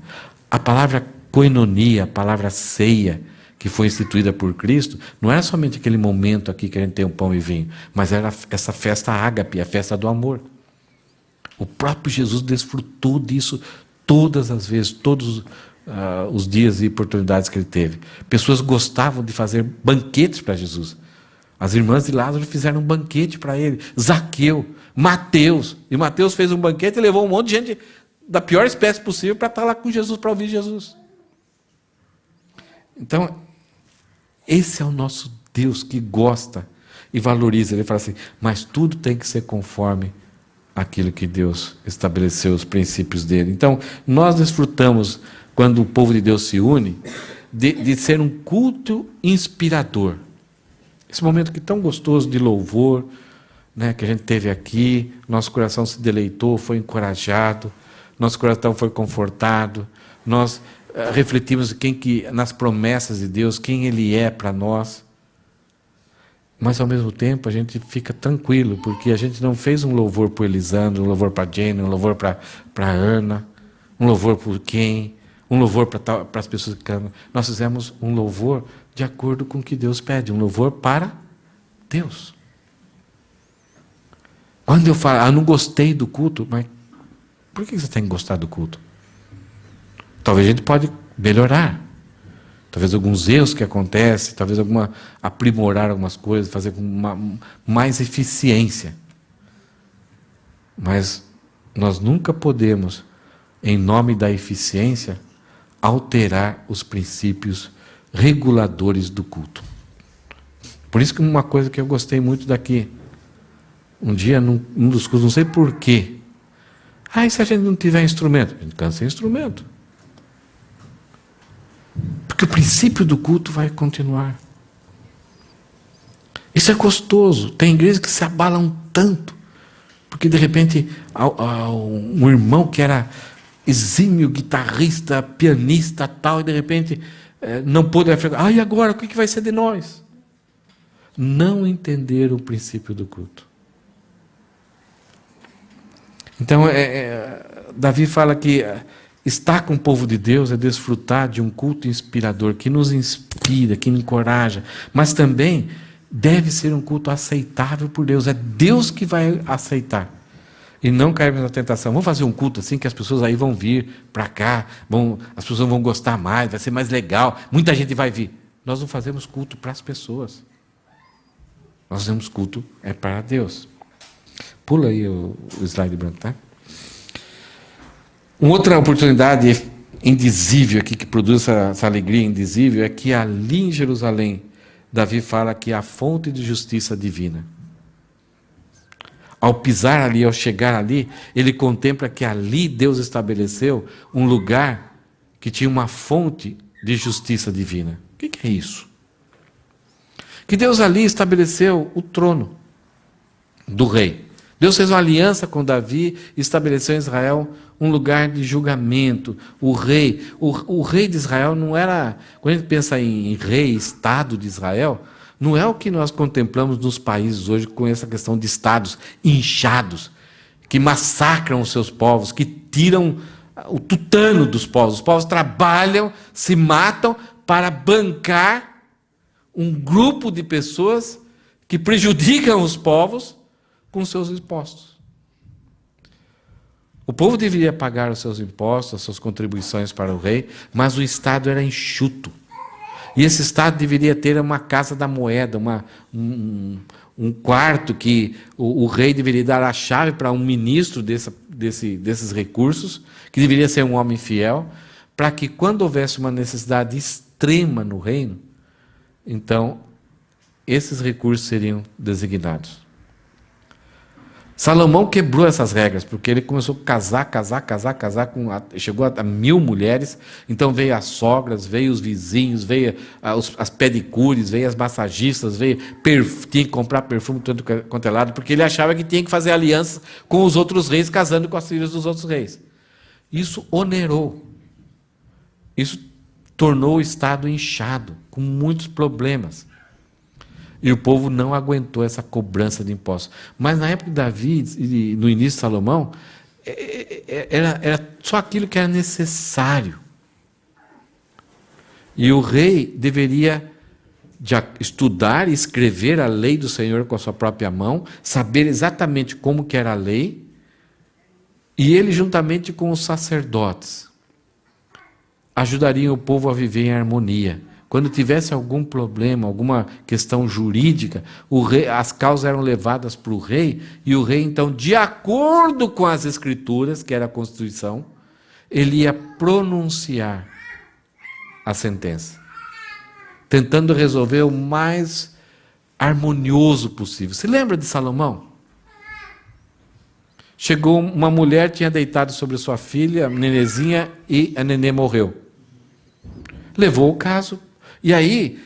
A palavra koinonia, a palavra ceia, que foi instituída por Cristo, não era somente aquele momento aqui que a gente tem o pão e vinho, mas era essa festa ágape, a festa do amor. O próprio Jesus desfrutou disso todas as vezes, todos os dias e oportunidades que ele teve. Pessoas gostavam de fazer banquetes para Jesus. As irmãs de Lázaro fizeram um banquete para ele. Zaqueu, Mateus. E Mateus fez um banquete e levou um monte de gente da pior espécie possível para estar lá com Jesus, para ouvir Jesus. Então, esse é o nosso Deus que gosta e valoriza. Ele fala assim, mas tudo tem que ser conforme aquilo que Deus estabeleceu, os princípios dele. Então, nós desfrutamos, quando o povo de Deus se une, de ser um culto inspirador. Esse momento que é tão gostoso de louvor, né, que a gente teve aqui, nosso coração se deleitou, foi encorajado, nosso coração foi confortado, nós refletimos nas promessas de Deus, quem Ele é para nós. Mas, ao mesmo tempo, a gente fica tranquilo, porque a gente não fez um louvor para o Elisandro, um louvor para a Jane, um louvor para a Ana, um louvor por quem, um louvor para as pessoas que cantam. Nós fizemos um louvor de acordo com o que Deus pede, um louvor para Deus. Quando eu falo, não gostei do culto, mas por que você tem que gostar do culto? Talvez a gente pode melhorar. Talvez alguns erros que acontecem, talvez aprimorar algumas coisas, fazer com mais eficiência. Mas nós nunca podemos, em nome da eficiência, alterar os princípios reguladores do culto. Por isso que uma coisa que eu gostei muito daqui, um dia, num dos cultos, não sei porquê, e se a gente não tiver instrumento? A gente canta sem instrumento. Porque o princípio do culto vai continuar. Isso é gostoso. Tem igrejas que se abalam tanto, porque de repente um irmão que era exímio guitarrista, pianista, tal, e de repente não pôde frequentar. E agora, o que vai ser de nós? Não entender o princípio do culto. Então, Davi fala que estar com o povo de Deus é desfrutar de um culto inspirador, que nos inspira, que encoraja, mas também deve ser um culto aceitável por Deus. É Deus que vai aceitar. E não cairmos na tentação. Vamos fazer um culto assim que as pessoas aí vão vir para cá, as pessoas vão gostar mais, vai ser mais legal, muita gente vai vir. Nós não fazemos culto para as pessoas. Nós fazemos culto para Deus. Pula aí o slide branco, tá? Uma outra oportunidade indizível aqui, que produz essa alegria indizível, é que ali em Jerusalém, Davi fala que é a fonte de justiça divina. Ao pisar ali, ao chegar ali, ele contempla que ali Deus estabeleceu um lugar que tinha uma fonte de justiça divina. O que é isso? Que Deus ali estabeleceu o trono do rei. Deus fez uma aliança com Davi e estabeleceu em Israel um lugar de julgamento. O rei de Israel não era... Quando a gente pensa em rei, Estado de Israel, não é o que nós contemplamos nos países hoje com essa questão de estados inchados, que massacram os seus povos, que tiram o tutano dos povos. Os povos trabalham, se matam para bancar um grupo de pessoas que prejudicam os povos com seus impostos. O povo deveria pagar os seus impostos, as suas contribuições para o rei, mas o Estado era enxuto. E esse Estado deveria ter uma casa da moeda, um quarto que o rei deveria dar a chave para um ministro desses recursos, que deveria ser um homem fiel, para que quando houvesse uma necessidade extrema no reino, então esses recursos seriam designados. Salomão quebrou essas regras, porque ele começou a casar, chegou a 1000 mulheres, então veio as sogras, veio os vizinhos, veio as pedicures, veio as massagistas, tinha que comprar perfume tanto quanto é lado, porque ele achava que tinha que fazer aliança com os outros reis, casando com as filhas dos outros reis. Isso onerou, isso tornou o Estado inchado, com muitos problemas. E o povo não aguentou essa cobrança de impostos. Mas na época de Davi e no início de Salomão, era só aquilo que era necessário. E o rei deveria estudar e escrever a lei do Senhor com a sua própria mão, saber exatamente como que era a lei, e ele, juntamente com os sacerdotes, ajudariam o povo a viver em harmonia. Quando tivesse algum problema, alguma questão jurídica, as causas eram levadas para o rei, e o rei, então, de acordo com as Escrituras, que era a Constituição, ele ia pronunciar a sentença, tentando resolver o mais harmonioso possível. Se lembra de Salomão? Chegou uma mulher, tinha deitado sobre sua filha, a nenezinha, e a nenê morreu. Levou o caso. E aí,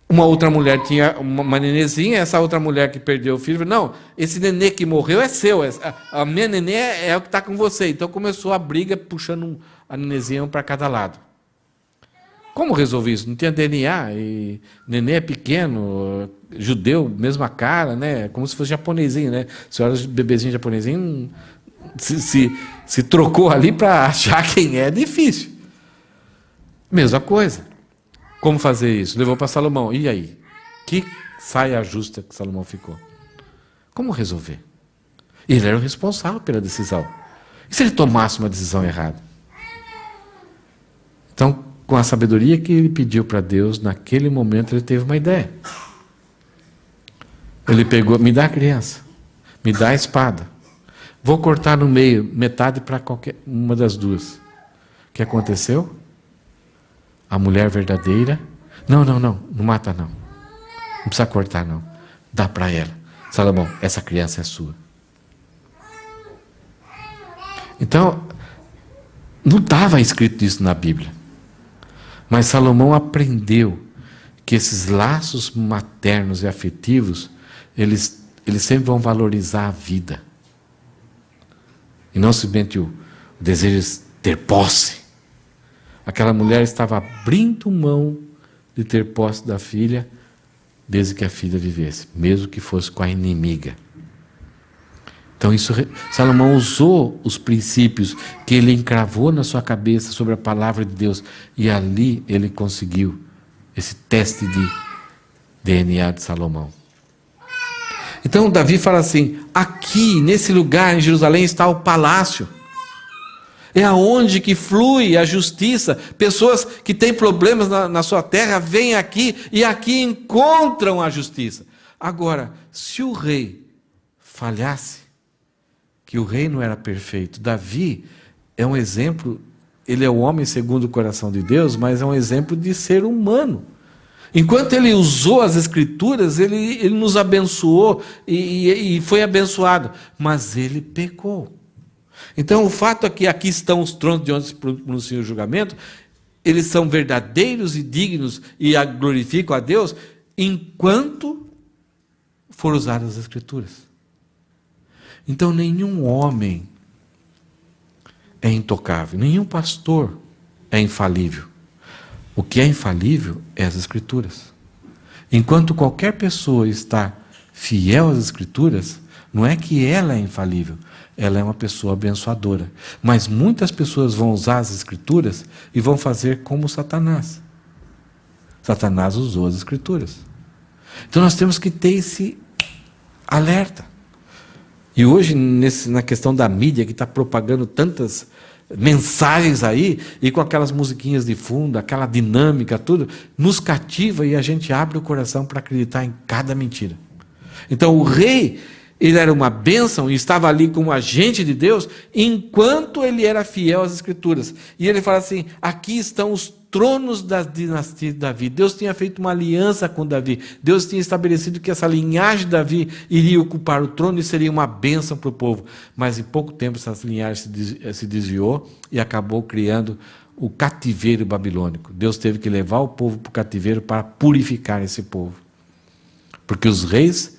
uma outra mulher tinha uma nenezinha, essa outra mulher que perdeu o filho, falou, não, esse nenê que morreu é seu, a minha nenê é o que está com você. Então começou a briga, puxando a nenezinha para cada lado. Como resolver isso? Não tinha DNA, e nenê é pequeno, judeu, mesma cara, né? Como se fosse japonesinho, né? Se olha o bebezinho japonesinho, se trocou ali para achar quem é difícil. Mesma coisa. Como fazer isso? Levou para Salomão. E aí? Que saia justa que Salomão ficou? Como resolver? Ele era o responsável pela decisão. E se ele tomasse uma decisão errada? Então, com a sabedoria que ele pediu para Deus, naquele momento ele teve uma ideia. Ele pegou, me dá a criança, me dá a espada. Vou cortar no meio, metade para qualquer uma das duas. O que aconteceu? A mulher verdadeira, não mata não. Não precisa cortar não. Dá para ela. Salomão, essa criança é sua. Então, não estava escrito isso na Bíblia. Mas Salomão aprendeu que esses laços maternos e afetivos, eles sempre vão valorizar a vida. E não simplesmente o desejo de ter posse. Aquela mulher estava abrindo mão de ter posse da filha, desde que a filha vivesse, mesmo que fosse com a inimiga. Então Salomão usou os princípios que ele encravou na sua cabeça sobre a palavra de Deus, e ali ele conseguiu esse teste de DNA de Salomão. Então Davi fala assim, aqui nesse lugar em Jerusalém está o palácio. É aonde que flui a justiça. Pessoas que têm problemas na sua terra vêm aqui e aqui encontram a justiça. Agora, se o rei falhasse, que o rei não era perfeito, Davi é um exemplo, ele é o homem segundo o coração de Deus, mas é um exemplo de ser humano. Enquanto ele usou as Escrituras, ele nos abençoou e foi abençoado, mas ele pecou. Então, o fato é que aqui estão os tronos de onde se pronuncia o julgamento, eles são verdadeiros e dignos e glorificam a Deus, enquanto for usadas as Escrituras. Então, nenhum homem é intocável, nenhum pastor é infalível. O que é infalível é as Escrituras. Enquanto qualquer pessoa está fiel às Escrituras, não é que ela é infalível, ela é uma pessoa abençoadora. Mas muitas pessoas vão usar as Escrituras e vão fazer como Satanás. Satanás usou as Escrituras. Então nós temos que ter esse alerta. E hoje, na questão da mídia, que está propagando tantas mensagens aí, e com aquelas musiquinhas de fundo, aquela dinâmica, tudo, nos cativa e a gente abre o coração para acreditar em cada mentira. Então o rei, ele era uma bênção e estava ali como agente de Deus, enquanto ele era fiel às Escrituras. E ele fala assim, aqui estão os tronos da dinastia de Davi. Deus tinha feito uma aliança com Davi. Deus tinha estabelecido que essa linhagem de Davi iria ocupar o trono e seria uma bênção para o povo. Mas em pouco tempo essa linhagem se desviou e acabou criando o cativeiro babilônico. Deus teve que levar o povo para o cativeiro para purificar esse povo. Porque os reis,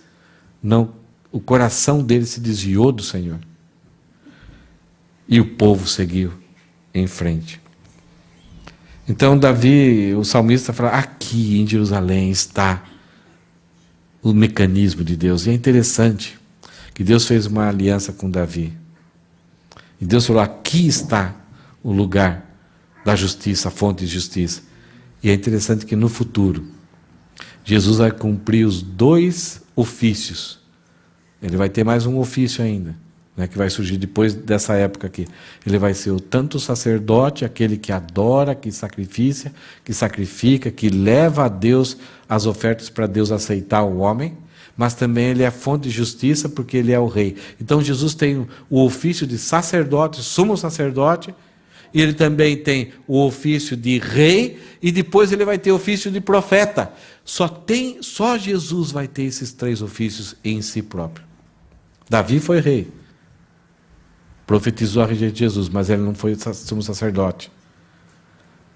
o coração deles se desviou do Senhor. E o povo seguiu em frente. Então Davi, o salmista fala, aqui em Jerusalém está o mecanismo de Deus. E é interessante que Deus fez uma aliança com Davi. E Deus falou, aqui está o lugar da justiça, a fonte de justiça. E é interessante que no futuro, Jesus vai cumprir os 2 ofícios. Ele vai ter mais um ofício ainda, né, que vai surgir depois dessa época aqui. Ele vai ser tanto o sacerdote, aquele que adora, que sacrifica, que leva a Deus as ofertas para Deus aceitar o homem, mas também ele é fonte de justiça porque ele é o rei. Então Jesus tem o ofício de sacerdote, sumo sacerdote, e ele também tem o ofício de rei, e depois ele vai ter o ofício de profeta. Só Jesus vai ter esses 3 ofícios em si próprio. Davi foi rei, profetizou a respeito de Jesus, mas ele não foi sumo sacerdote.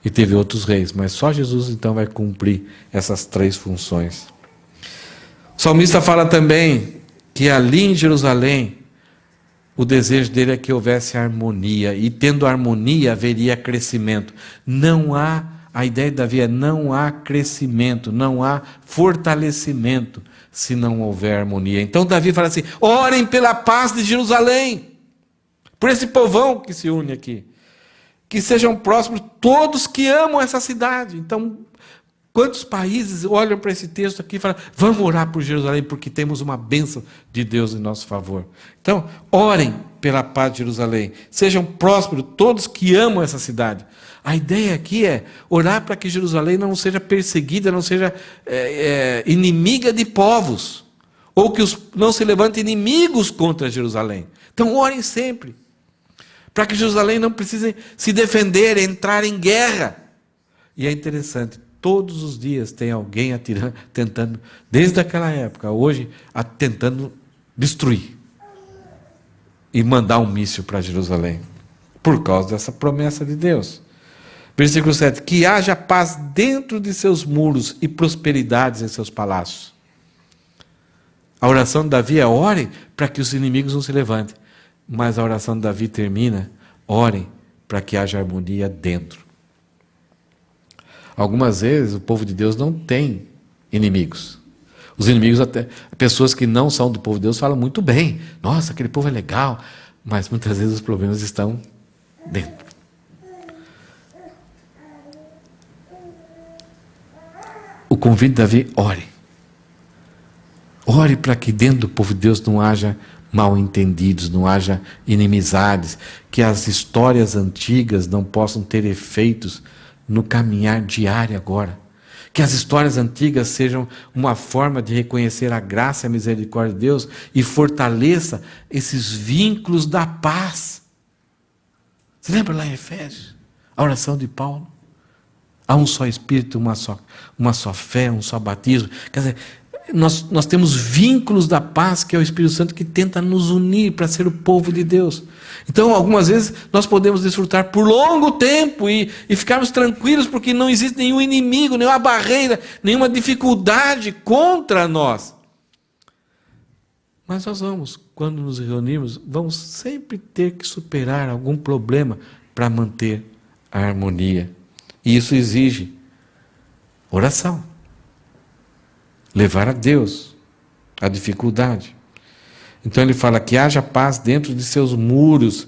E teve outros reis, mas só Jesus então vai cumprir essas 3 funções. O salmista fala também que ali em Jerusalém, o desejo dele é que houvesse harmonia, e tendo harmonia haveria crescimento. A ideia de Davi é não há crescimento, não há fortalecimento se não houver harmonia. Então Davi fala assim, orem pela paz de Jerusalém, por esse povão que se une aqui, que sejam próximos todos que amam essa cidade. Então, quantos países olham para esse texto aqui e falam, vamos orar por Jerusalém, porque temos uma bênção de Deus em nosso favor. Então, orem pela paz de Jerusalém, sejam prósperos todos que amam essa cidade. A ideia aqui é orar para que Jerusalém não seja perseguida, não seja inimiga de povos, ou que não se levantem inimigos contra Jerusalém. Então, orem sempre, para que Jerusalém não precise se defender, entrar em guerra. E é interessante, todos os dias tem alguém atirando, tentando, desde aquela época, hoje, tentando destruir e mandar um míssil para Jerusalém, por causa dessa promessa de Deus. Versículo 7, que haja paz dentro de seus muros e prosperidades em seus palácios. A oração de Davi é orem para que os inimigos não se levantem. Mas a oração de Davi termina, orem para que haja harmonia dentro. Algumas vezes o povo de Deus não tem inimigos. Os inimigos, até pessoas que não são do povo de Deus, falam muito bem. Nossa, aquele povo é legal. Mas muitas vezes os problemas estão dentro. O convite de Davi, ore. Ore para que dentro do povo de Deus não haja mal-entendidos, não haja inimizades, que as histórias antigas não possam ter efeitos no caminhar diário agora. Que as histórias antigas sejam uma forma de reconhecer a graça e a misericórdia de Deus e fortaleça esses vínculos da paz. Você lembra lá em Efésios? A oração de Paulo? Há um só Espírito, uma só fé, um só batismo. Quer dizer, nós temos vínculos da paz, que é o Espírito Santo, que tenta nos unir para ser o povo de Deus. Então, algumas vezes, nós podemos desfrutar por longo tempo e ficarmos tranquilos, porque não existe nenhum inimigo, nenhuma barreira, nenhuma dificuldade contra nós. Mas nós vamos, quando nos reunirmos, vamos sempre ter que superar algum problema para manter a harmonia. E isso exige oração. Levar a Deus a dificuldade. Então ele fala que haja paz dentro de seus muros,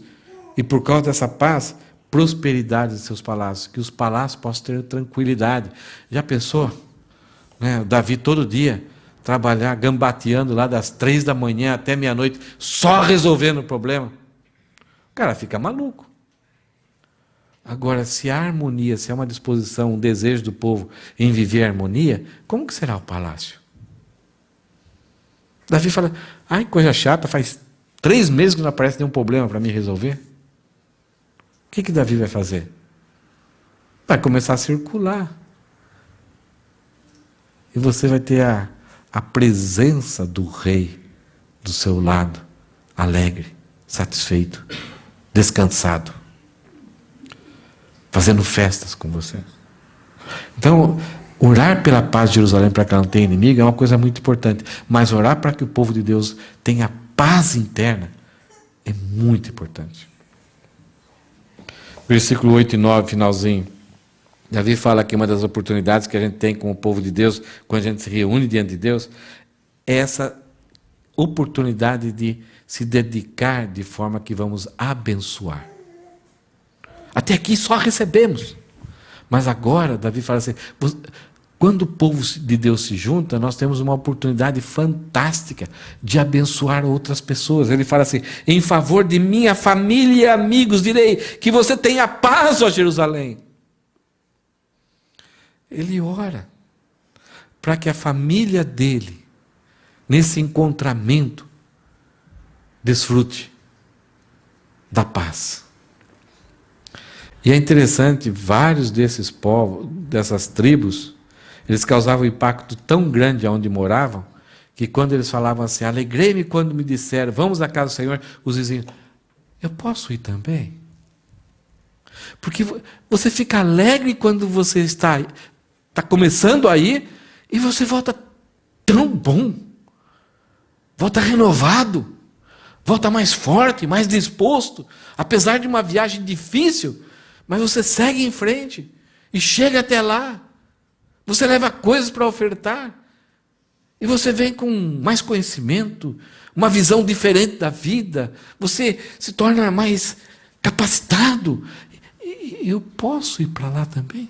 e por causa dessa paz, prosperidade em seus palácios, que os palácios possam ter tranquilidade. Já pensou? O Davi todo dia trabalhar, gambateando lá das 3 da manhã até meia-noite, só resolvendo o problema. O cara fica maluco. Agora, se há harmonia, se há uma disposição, um desejo do povo em viver a harmonia, como que será o palácio? Davi fala, ai, coisa chata, faz 3 meses que não aparece nenhum problema para mim resolver. O que Davi vai fazer? vai começar a circular. E você vai ter a presença do rei do seu lado, alegre, satisfeito, descansado, fazendo festas com você. Então, orar pela paz de Jerusalém para que ela não tenha inimigo é uma coisa muito importante, mas orar para que o povo de Deus tenha paz interna é muito importante. Versículo 8 e 9, finalzinho. Davi fala que uma das oportunidades que a gente tem com o povo de Deus, quando a gente se reúne diante de Deus, é essa oportunidade de se dedicar de forma que vamos abençoar. Até aqui só recebemos. Mas agora, Davi fala assim, quando o povo de Deus se junta, nós temos uma oportunidade fantástica de abençoar outras pessoas. Ele fala assim, em favor de minha família e amigos, direi que você tenha paz, ó Jerusalém. Ele ora para que a família dele, nesse encontramento, desfrute da paz. E é interessante, vários desses povos, dessas tribos, eles causavam um impacto tão grande aonde moravam, que quando eles falavam assim, alegrei-me quando me disseram, vamos à casa do Senhor, os vizinhos, eu posso ir também? Porque você fica alegre quando você está começando a ir, e você volta tão bom, volta renovado, volta mais forte, mais disposto, apesar de uma viagem difícil, mas você segue em frente, e chega até lá, você leva coisas para ofertar, e você vem com mais conhecimento, uma visão diferente da vida, você se torna mais capacitado, e eu posso ir para lá também?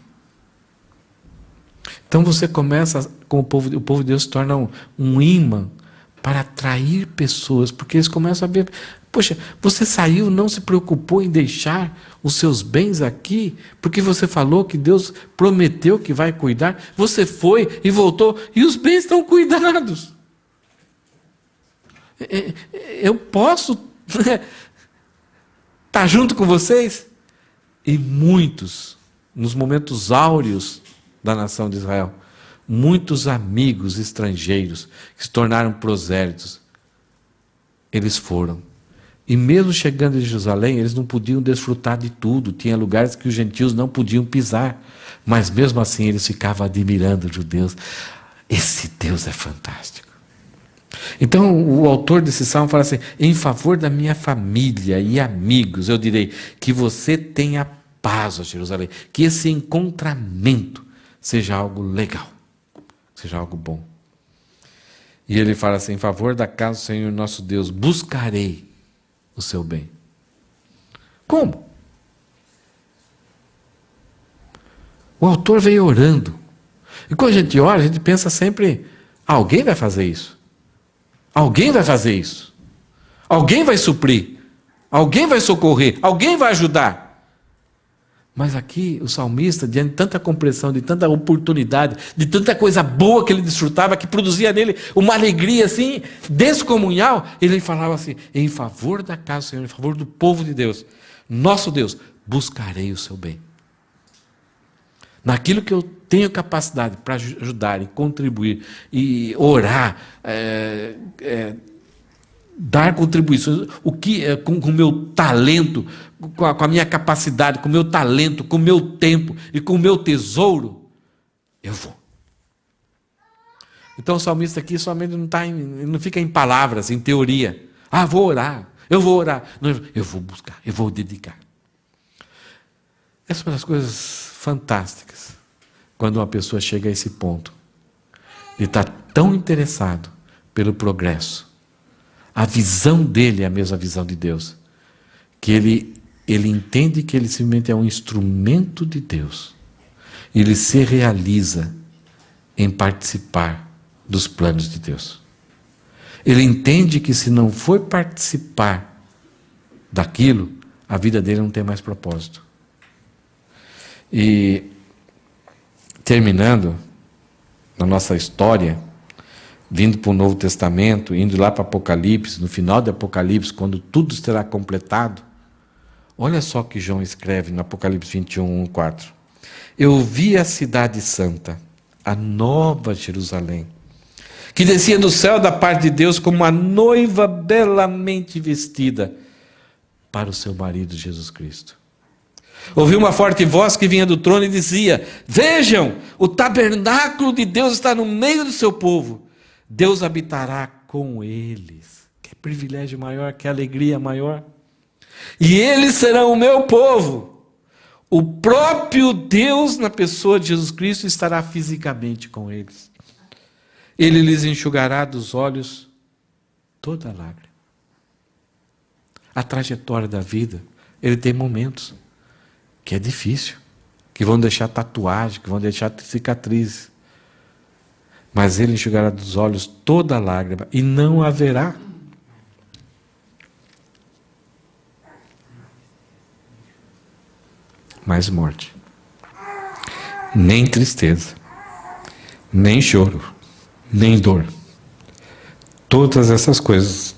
Então você começa com o povo de Deus se torna um imã para atrair pessoas, porque eles começam a ver, poxa, você saiu, não se preocupou em deixar os seus bens aqui, porque você falou que Deus prometeu que vai cuidar, você foi e voltou, e os bens estão cuidados. Eu posso estar junto com vocês? E muitos, nos momentos áureos da nação de Israel, muitos amigos estrangeiros que se tornaram prosélitos, eles foram. E mesmo chegando em Jerusalém, eles não podiam desfrutar de tudo, tinha lugares que os gentios não podiam pisar, mas mesmo assim eles ficavam admirando os judeus. Esse Deus é fantástico. Então o autor desse salmo fala assim, em favor da minha família e amigos, eu direi que você tenha paz, ó Jerusalém, que esse encontramento seja algo legal, seja algo bom. E ele fala assim, em favor da casa do Senhor nosso Deus, buscarei o seu bem. Como? O autor veio orando. E quando a gente ora, a gente pensa sempre, alguém vai fazer isso. Alguém vai fazer isso. Alguém vai suprir. Alguém vai socorrer. Alguém vai ajudar. Mas aqui o salmista, diante de tanta compreensão, de tanta oportunidade, de tanta coisa boa que ele desfrutava, que produzia nele uma alegria assim, descomunhal, ele falava assim, em favor da casa do Senhor, em favor do povo de Deus, nosso Deus, buscarei o seu bem. Naquilo que eu tenho capacidade para ajudar e contribuir, e orar, dar contribuições, com o meu talento, com a minha capacidade, com o meu talento, com o meu tempo e com o meu tesouro, eu vou. Então o salmista aqui somente não fica em palavras, em teoria. Vou orar, eu vou orar. Não, eu vou buscar, eu vou dedicar. Essa é uma das coisas fantásticas, quando uma pessoa chega a esse ponto, de estar tão interessado pelo progresso. A visão dele é a mesma visão de Deus. Que ele entende que ele simplesmente é um instrumento de Deus. Ele se realiza em participar dos planos de Deus. Ele entende que se não for participar daquilo, a vida dele não tem mais propósito. E, terminando na nossa história, vindo para o Novo Testamento, indo lá para Apocalipse, no final de Apocalipse, quando tudo será completado, olha só o que João escreve no Apocalipse 21, 4. eu vi a cidade santa, a nova Jerusalém, que descia do céu da parte de Deus como uma noiva belamente vestida para o seu marido Jesus Cristo. Ouvi uma forte voz que vinha do trono e dizia: vejam, o tabernáculo de Deus está no meio do seu povo. Deus habitará com eles. Que privilégio maior, que alegria maior. E eles serão o meu povo. O próprio Deus, na pessoa de Jesus Cristo, estará fisicamente com eles. Ele lhes enxugará dos olhos toda lágrima. A trajetória da vida, ele tem momentos que é difícil, que vão deixar tatuagem, que vão deixar cicatrizes. Mas ele enxugará dos olhos toda lágrima e não haverá mais morte, nem tristeza, nem choro, nem dor. Todas essas coisas,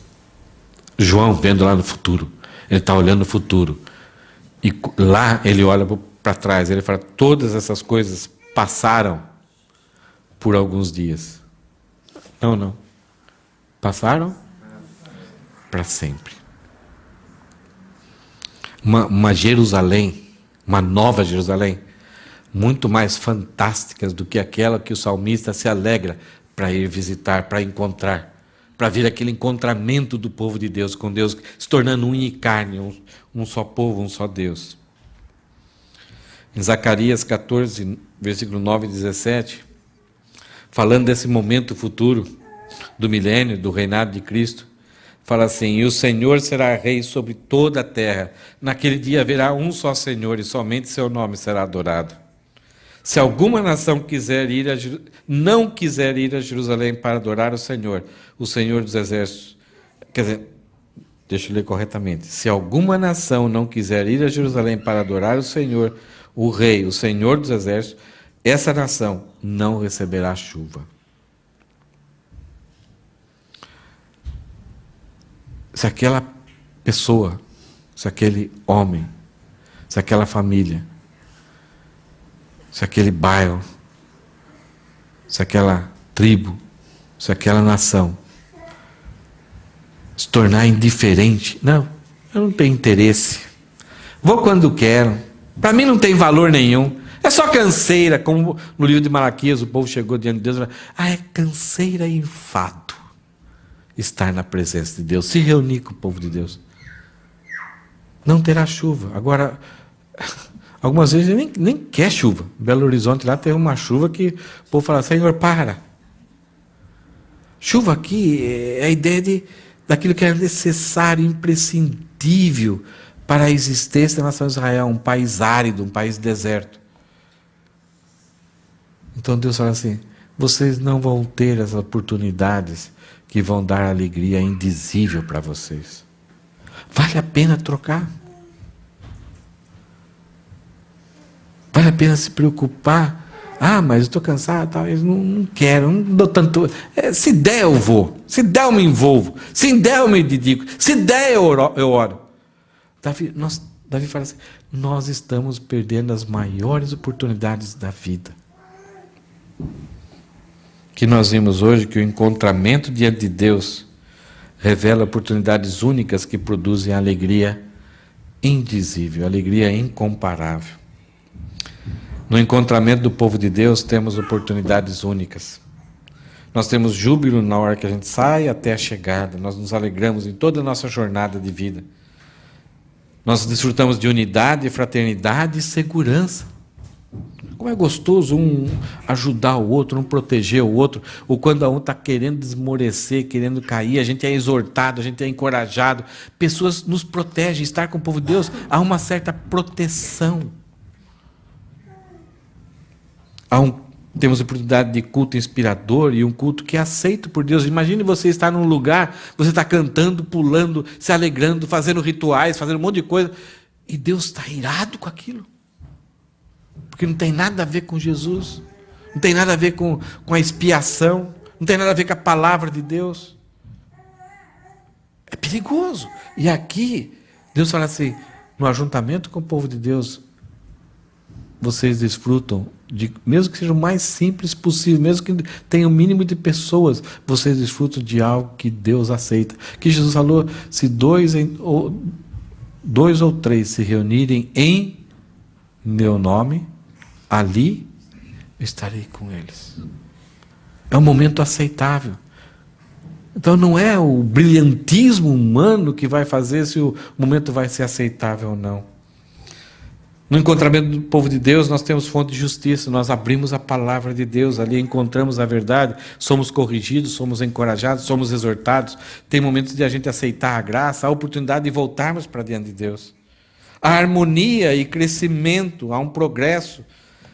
João vendo lá no futuro, ele está olhando no futuro, e lá ele olha para trás, ele fala, todas essas coisas passaram por alguns dias. Não. Passaram para sempre. Uma Jerusalém, uma nova Jerusalém, muito mais fantásticas do que aquela que o salmista se alegra para ir visitar, para encontrar, para vir aquele encontramento do povo de Deus com Deus, se tornando um em carne, um só povo, um só Deus. Em Zacarias 14, versículo 9 e 17, falando desse momento futuro, do milênio, do reinado de Cristo, fala assim: e o Senhor será rei sobre toda a terra. Naquele dia haverá um só Senhor e somente seu nome será adorado. Se alguma nação não quiser ir a Jerusalém para adorar o Senhor dos Exércitos, quer dizer, deixa eu ler corretamente. Se alguma nação não quiser ir a Jerusalém para adorar o Senhor, o Rei, o Senhor dos Exércitos, essa nação não receberá chuva. Se aquela pessoa, se aquele homem, se aquela família, se aquele bairro, se aquela tribo, se aquela nação se tornar indiferente, não, eu não tenho interesse, vou quando quero, para mim não tem valor nenhum, é só canseira, como no livro de Malaquias o povo chegou diante de Deus e falou, é canseira e enfado estar na presença de Deus, se reunir com o povo de Deus. Não terá chuva. Agora, algumas vezes nem quer chuva. Em Belo Horizonte lá teve uma chuva que o povo fala, Senhor, para. Chuva aqui é a ideia daquilo que é necessário, imprescindível para a existência da nação de Israel, um país árido, um país deserto. Então Deus fala assim, vocês não vão ter as oportunidades que vão dar alegria indizível para vocês. Vale a pena trocar? Vale a pena se preocupar? Ah, mas eu estou cansado, talvez não quero, não dou tanto. Se der eu vou, se der eu me envolvo, se der eu me dedico, se der eu oro. Davi fala assim, nós estamos perdendo as maiores oportunidades da vida. Que nós vimos hoje que o encontramento diante de Deus revela oportunidades únicas que produzem alegria indizível, alegria incomparável. No encontramento do povo de Deus temos oportunidades únicas. Nós temos júbilo na hora que a gente sai até a chegada, nós nos alegramos em toda a nossa jornada de vida. Nós desfrutamos de unidade, fraternidade e segurança. Como é gostoso um ajudar o outro, um proteger o outro, ou quando um está querendo desmorecer, querendo cair, a gente é exortado, a gente é encorajado. Pessoas nos protegem, estar com o povo de Deus, há uma certa proteção. Temos a oportunidade de culto inspirador e um culto que é aceito por Deus. Imagine você estar num lugar, você está cantando, pulando, se alegrando, fazendo rituais, fazendo um monte de coisa, e Deus está irado com aquilo. Porque não tem nada a ver com Jesus, não tem nada a ver com a expiação, não tem nada a ver com a palavra de Deus. É perigoso. E aqui, Deus fala assim, no ajuntamento com o povo de Deus, vocês desfrutam, mesmo que seja o mais simples possível, mesmo que tenha o mínimo de pessoas, vocês desfrutam de algo que Deus aceita. Que Jesus falou, se dois ou três se reunirem em meu nome, ali eu estarei com eles. É um momento aceitável. Então não é o brilhantismo humano que vai fazer se o momento vai ser aceitável ou não. No encontramento do povo de Deus, nós temos fonte de justiça, nós abrimos a palavra de Deus, ali encontramos a verdade, somos corrigidos, somos encorajados, somos exortados. Tem momentos de a gente aceitar a graça, a oportunidade de voltarmos para diante de Deus. A harmonia e crescimento, há um progresso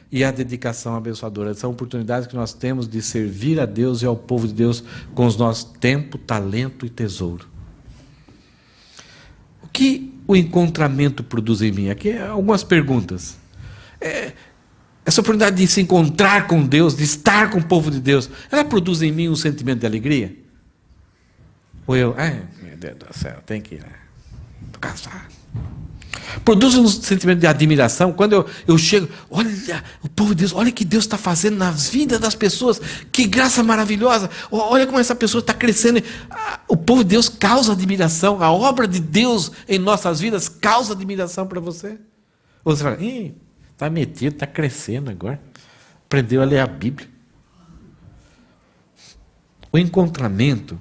e a dedicação abençoadora. São oportunidades que nós temos de servir a Deus e ao povo de Deus com os nossos tempo, talento e tesouro. O que o encontramento produz em mim? Aqui algumas perguntas. Essa oportunidade de se encontrar com Deus, de estar com o povo de Deus, ela produz em mim um sentimento de alegria? Ou eu, meu Deus do céu, tem que ir, casar. Produz um sentimento de admiração, quando eu chego, olha, o povo de Deus, olha o que Deus está fazendo nas vidas das pessoas, que graça maravilhosa, olha como essa pessoa está crescendo. O povo de Deus causa admiração, a obra de Deus em nossas vidas causa admiração para você. Ou você fala, está metido, está crescendo agora, aprendeu a ler a Bíblia. O encontramento,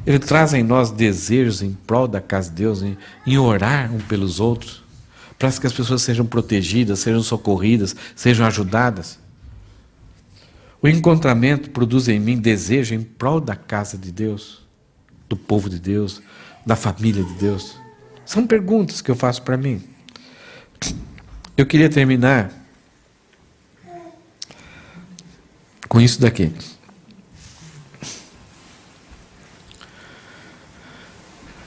ele traz em nós desejos em prol da casa de Deus, em orar um pelos outros, para que as pessoas sejam protegidas, sejam socorridas, sejam ajudadas. O encontramento produz em mim desejo em prol da casa de Deus, do povo de Deus, da família de Deus. São perguntas que eu faço para mim. Eu queria terminar com isso daqui.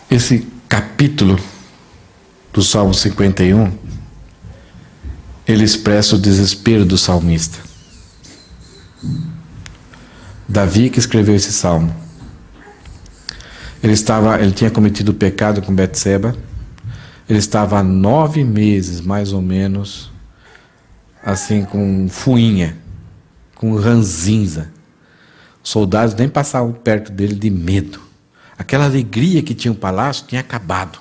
Esse capítulo do Salmo 51, ele expressa o desespero do salmista. Davi que escreveu esse salmo. Ele tinha cometido o pecado com Betseba. Ele estava há 9 meses, mais ou menos, assim, com fuinha, com ranzinza. Os soldados nem passavam perto dele de medo. Aquela alegria que tinha o palácio tinha acabado.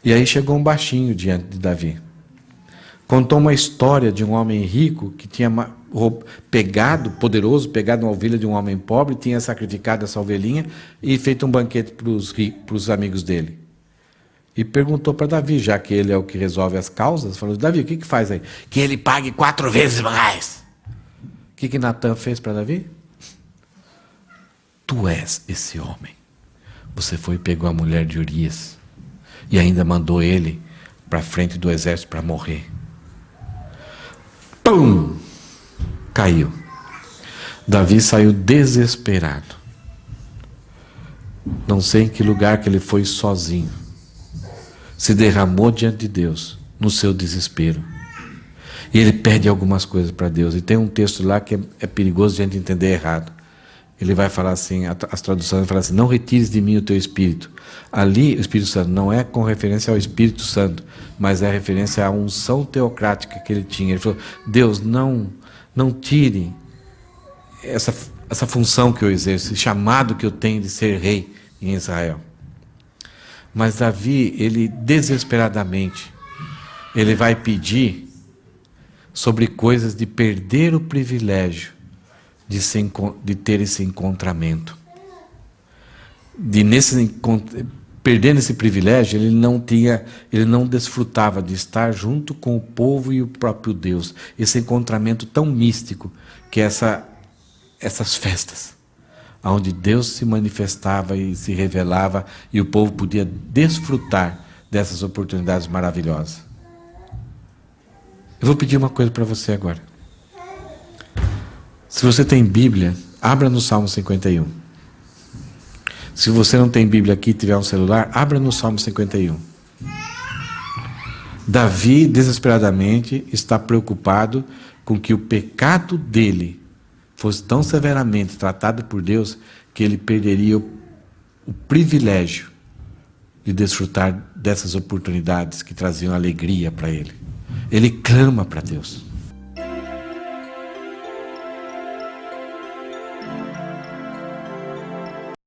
E aí chegou um baixinho diante de Davi. Contou uma história de um homem rico que tinha pegado uma ovelha de um homem pobre, tinha sacrificado essa ovelhinha e feito um banquete para os amigos dele. E perguntou para Davi, já que ele é o que resolve as causas, falou, Davi, o que faz aí? Que ele pague 4 vezes mais. O que Natan fez para Davi? Tu és esse homem. Você foi e pegou a mulher de Urias e ainda mandou ele para frente do exército para morrer. Pum! Caiu. Davi saiu desesperado. Não sei em que lugar que ele foi sozinho. Se derramou diante de Deus no seu desespero. E ele pede algumas coisas para Deus. E tem um texto lá que é perigoso a gente entender errado. Ele vai falar assim, as traduções falam assim, não retires de mim o teu Espírito. Ali, o Espírito Santo não é com referência ao Espírito Santo, mas é referência à unção teocrática que ele tinha. Ele falou, Deus, não tire essa função que eu exerço, esse chamado que eu tenho de ser rei em Israel. Mas Davi, ele desesperadamente, ele vai pedir sobre coisas de perder o privilégio de ter esse encontramento. Perdendo esse privilégio, ele não desfrutava de estar junto com o povo e o próprio Deus. Esse encontramento tão místico que é essas festas, onde Deus se manifestava e se revelava e o povo podia desfrutar dessas oportunidades maravilhosas. Eu vou pedir uma coisa para você agora. Se você tem Bíblia, abra no Salmo 51. Se você não tem Bíblia aqui e tiver um celular, abra no Salmo 51. Davi, desesperadamente, está preocupado com que o pecado dele fosse tão severamente tratado por Deus que ele perderia o privilégio de desfrutar dessas oportunidades que traziam alegria para ele. ele clama para Deus.